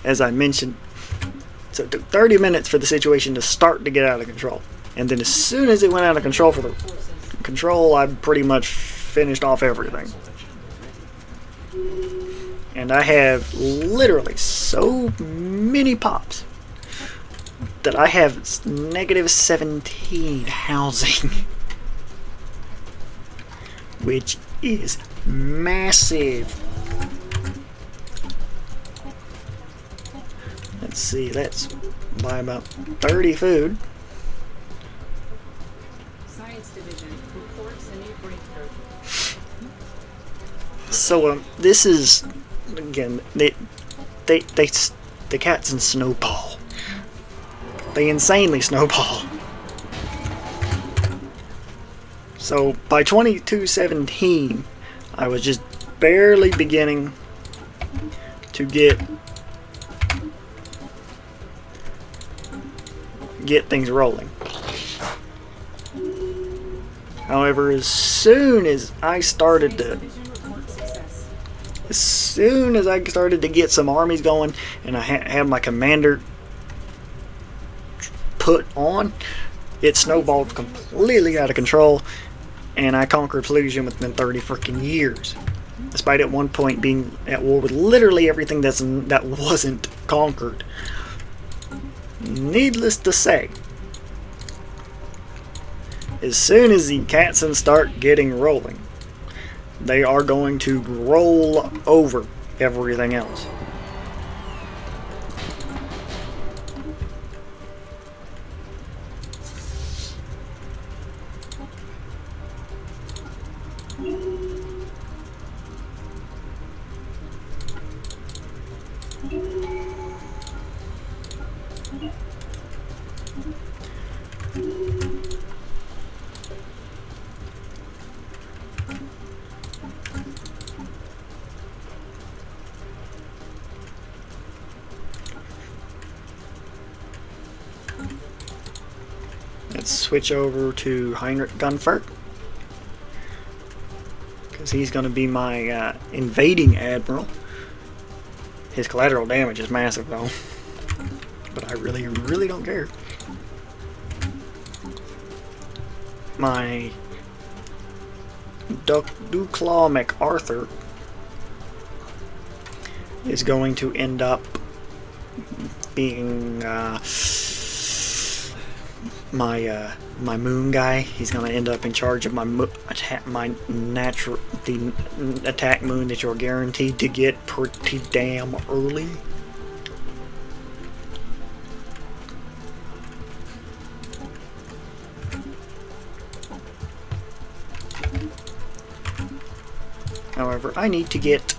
A: As I mentioned, so it took 30 minutes for the situation to start to get out of control. And then as soon as it went out of control for the control, I pretty much finished off everything. And I have literally so many pops that I have -17 housing, which is massive. Let's see, let's buy about 30 food.
D: Science Division reports a new breakthrough.
A: So this is again the Katzen snowball. They insanely snowball. So by 2217, I was just barely beginning to get things rolling. However, as soon as I started to get some armies going and I had my commander put on, it snowballed completely out of control, and I conquered Flusion within 30 freaking years, despite at one point being at war with literally everything that wasn't conquered. Needless to say, as soon as the Katzen start getting rolling, they are going to roll over everything else. Let's switch over to Heinrich Gunfert, because he's going to be my invading admiral. His collateral damage is massive though, but I really, really don't care. My Duclaw MacArthur is going to end up being my moon guy. He's going to end up in charge of the attack moon that you're guaranteed to get pretty damn early. However, I need to get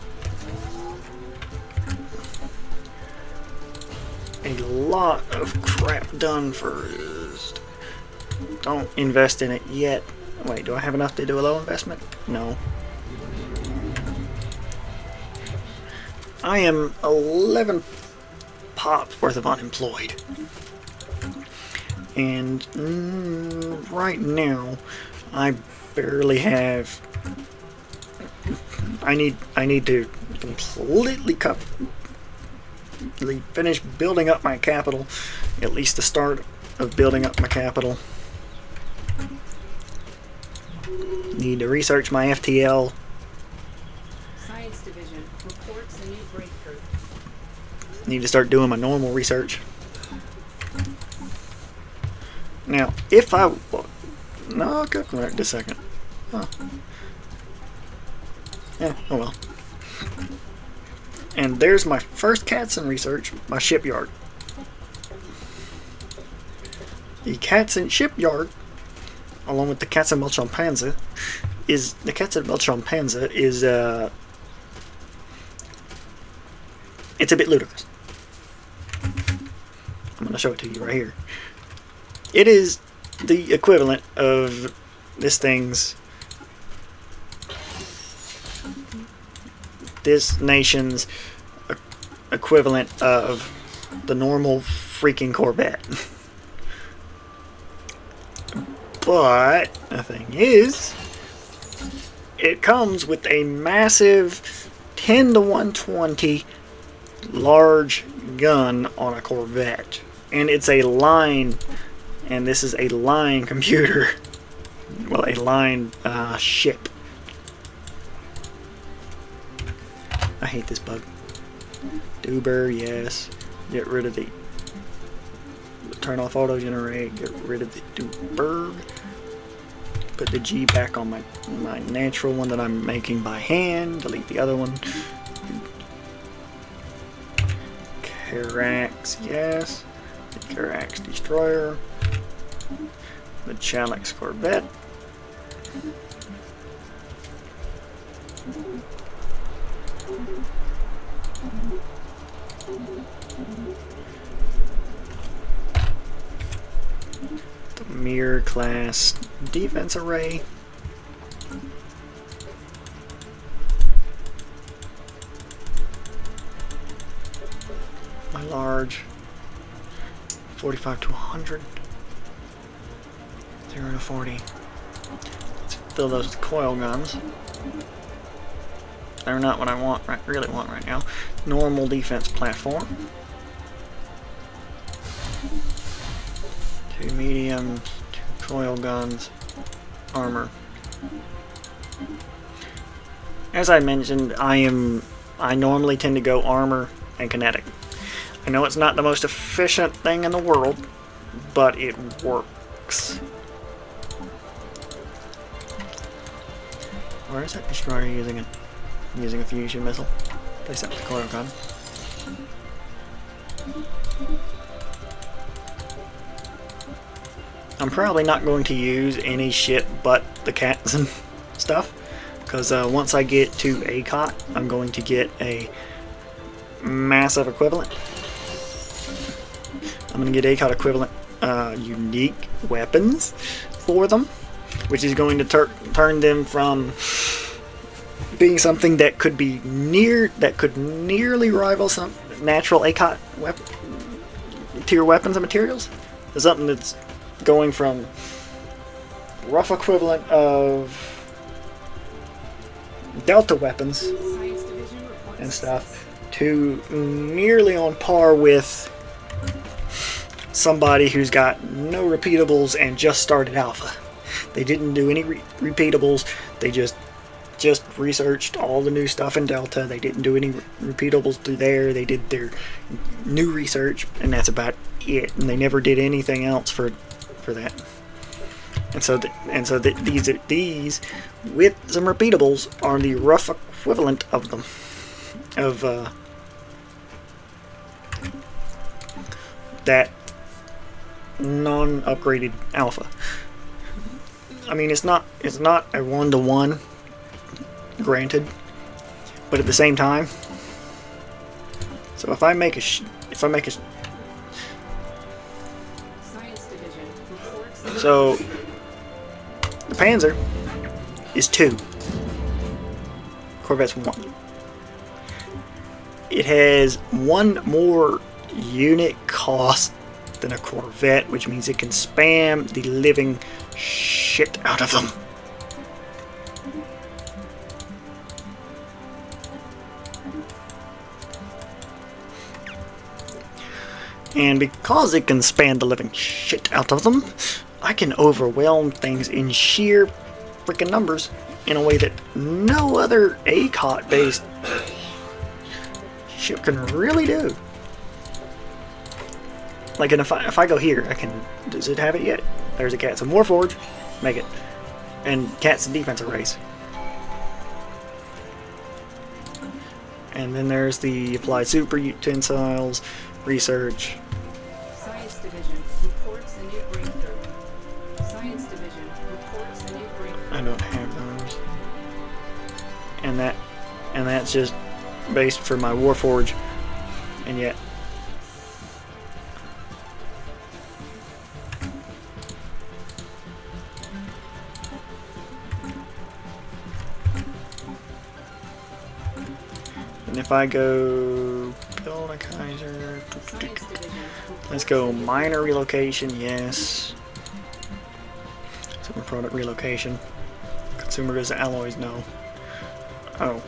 A: a lot of crap done first. Don't invest in it yet. Wait, do I have enough to do a low investment? No. I am 11 pops worth of unemployed. And right now, I barely have... I need to completely finish building up my capital, at least the start of building up my capital. Need to research my FTL.
D: Science Division reports a new breakthrough.
A: Need to start doing my normal research. Now, if I... No, I'll go correct a second. Huh. Yeah, oh well. And there's my first Katzen research, my shipyard. The Katzen shipyard, along with the Katzenbelchimpanze, is the Katzenbelchimpanze is it's a bit ludicrous. I'm gonna show it to you right here. It is the equivalent of this nation's equivalent of the normal freaking Corvette. But the thing is, it comes with a massive 10 to 120 large gun on a Corvette, and it's a line, and this is a line computer. Well, a line ship. I hate this bug. Duber, yes. Get rid of the... Turn off auto generate. Get rid of the Duber. Put the G back on my natural one that I'm making by hand. Delete the other one. Carax, yes. The Carax destroyer. The Challex Corvette. The Mirror class defense array. My large 45 to 100. 0 to 40. Let's fill those with coil guns. They're not what I really want right now. Normal defense platform. 2 mediums, 2 coil guns, armor. As I mentioned, I normally tend to go armor and kinetic. I know it's not the most efficient thing in the world, but it works. Where is that destroyer using it? Using a fusion missile. Place that with the coil gun. I'm probably not going to use any shit but the cats and stuff, because once I get to ACOT, I'm going to get a massive equivalent. I'm going to get ACOT equivalent unique weapons for them, which is going to turn them from being something that could nearly rival some natural ACOT tier weapons and materials to something that's going from rough equivalent of Delta weapons
D: Science Division reports
A: and
D: success.
A: stuff to nearly on par with somebody who's got no repeatables and just started alpha. They didn't do any repeatables. They just researched all the new stuff in Delta. They didn't do any repeatables through there. They did their new research, and that's about it. And they never did anything else for that. And so these with some repeatables are the rough equivalent of them, of that non-upgraded alpha. I mean, it's not a 1-to-1, granted, but at the same time. So if I make a
D: Science Division reports
A: so the Panzer is 2, Corvette's 1. It has 1 more unit cost than a Corvette, which means it can spam the living shit out of them. And because it can spam the living shit out of them, I can overwhelm things in sheer freaking numbers in a way that no other ACOT based ship can really do. Like, and if I go here, I can. Does it have it yet? There's a cat. So Warforge, make it, and cat's the defensive race. And then there's the applied super utensils, research.
D: Science Division reports a new breakthrough. Science Division reports a new breakthrough.
A: I don't have those. And that's just based for my Warforge, and yet. And if I go build a Kaiser,
D: Science Division
A: let's go minor relocation, yes. Super product relocation. Consumer goods alloys, no. Oh.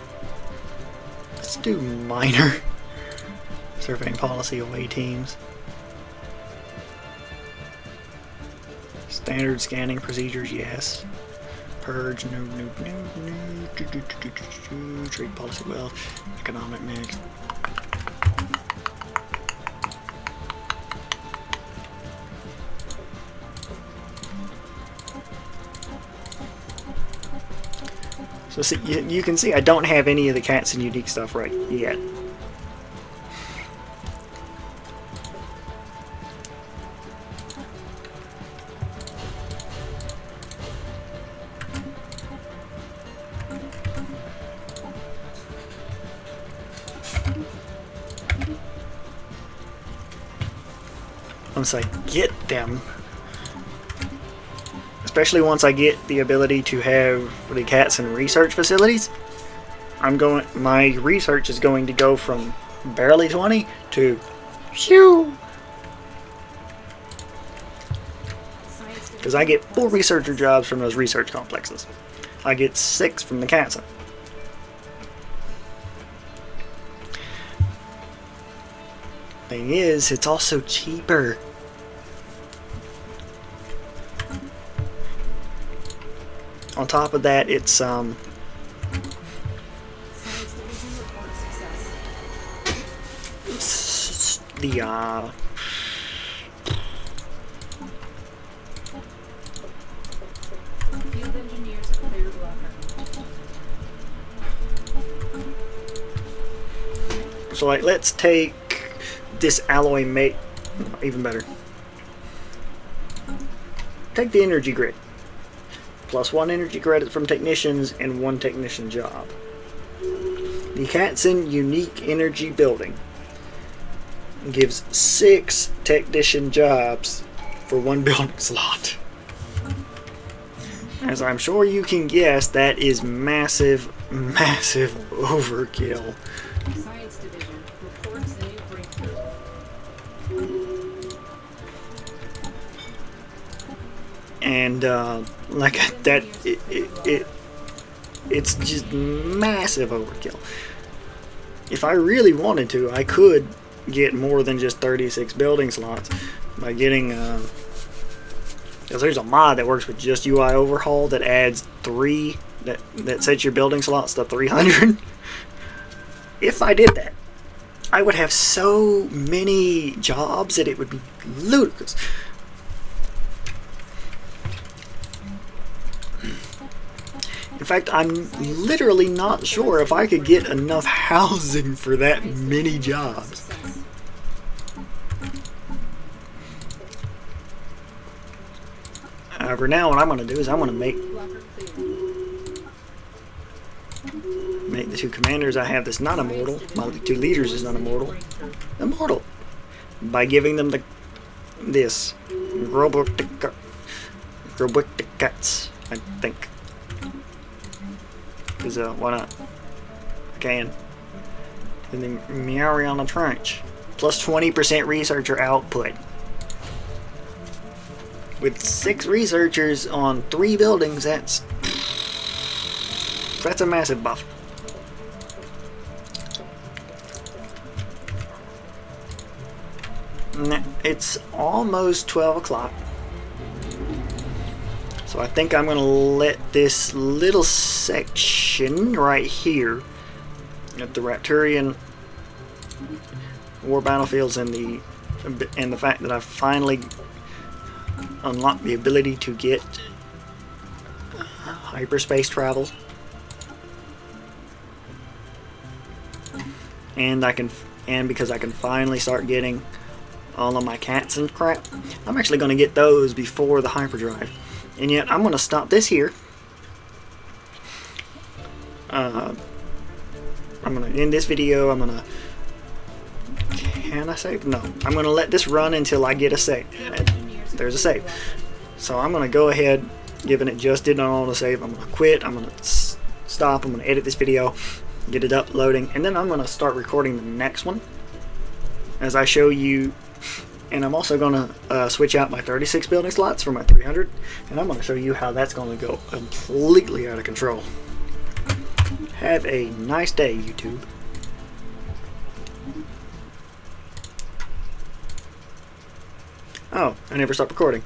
A: Let's do minor. Surveying policy away teams. Standard scanning procedures, yes. Purge, no. Trade policy, well. Economic next. So see, you can see I don't have any of the cats and unique stuff right yet. Once I get them, especially once I get the ability to have the cats in research facilities, my research is going to go from barely 20 to shoo. Because I get 4 researcher jobs from those research complexes. I get 6 from the cats. Thing is, it's also cheaper. On top of that, it's
D: Science Division reports success.
A: the
D: Field engineers have cleared buffer.
A: so like let's take this alloy mate, even better. Take the energy grid. Plus 1 energy credit from technicians and 1 technician job. The Katzen unique energy building gives 6 technician jobs for 1 building slot. As I'm sure you can guess, that is massive overkill.
D: Science Division reports a new breakthrough.
A: And like that, It's just massive overkill. If I really wanted to, I could get more than just 36 building slots by getting because there's a mod that works with just UI overhaul that adds 3 that sets your building slots to 300. If I did that, I would have so many jobs that it would be ludicrous. In fact, I'm literally not sure if I could get enough housing for that many jobs.
D: Success.
A: However, now what I'm going to do is I'm going to
D: Blocker clear.
A: make the 2 commanders I have that's not immortal, my 2 leaders is not immortal, immortal. By giving them this Grobuktikats, I think. Because why not? I can. And then Meowriana Trench. Plus 20% researcher output. With 6 researchers on 3 buildings, that's a massive buff. It's almost 12 o'clock. So I think I'm going to let this little section right here at the Rapturian War Battlefields and the fact that I've finally unlocked the ability to get hyperspace travel, and because I can finally start getting all of my cats and crap, I'm actually going to get those before the hyperdrive. And yet I'm going to stop this here. I'm going to end this video. I'm going to... Can I save? No. I'm going to let this run until I get a save. There's a save. So I'm going to go ahead, given it just did not auto save. I'm going to quit. I'm going to stop. I'm going to edit this video, get it uploading, and then I'm going to start recording the next one as I show you. And I'm also going to switch out my 36 building slots for my 300, and I'm going to show you how that's going to go completely out of control. Have a nice day, YouTube. Oh, I never stopped recording.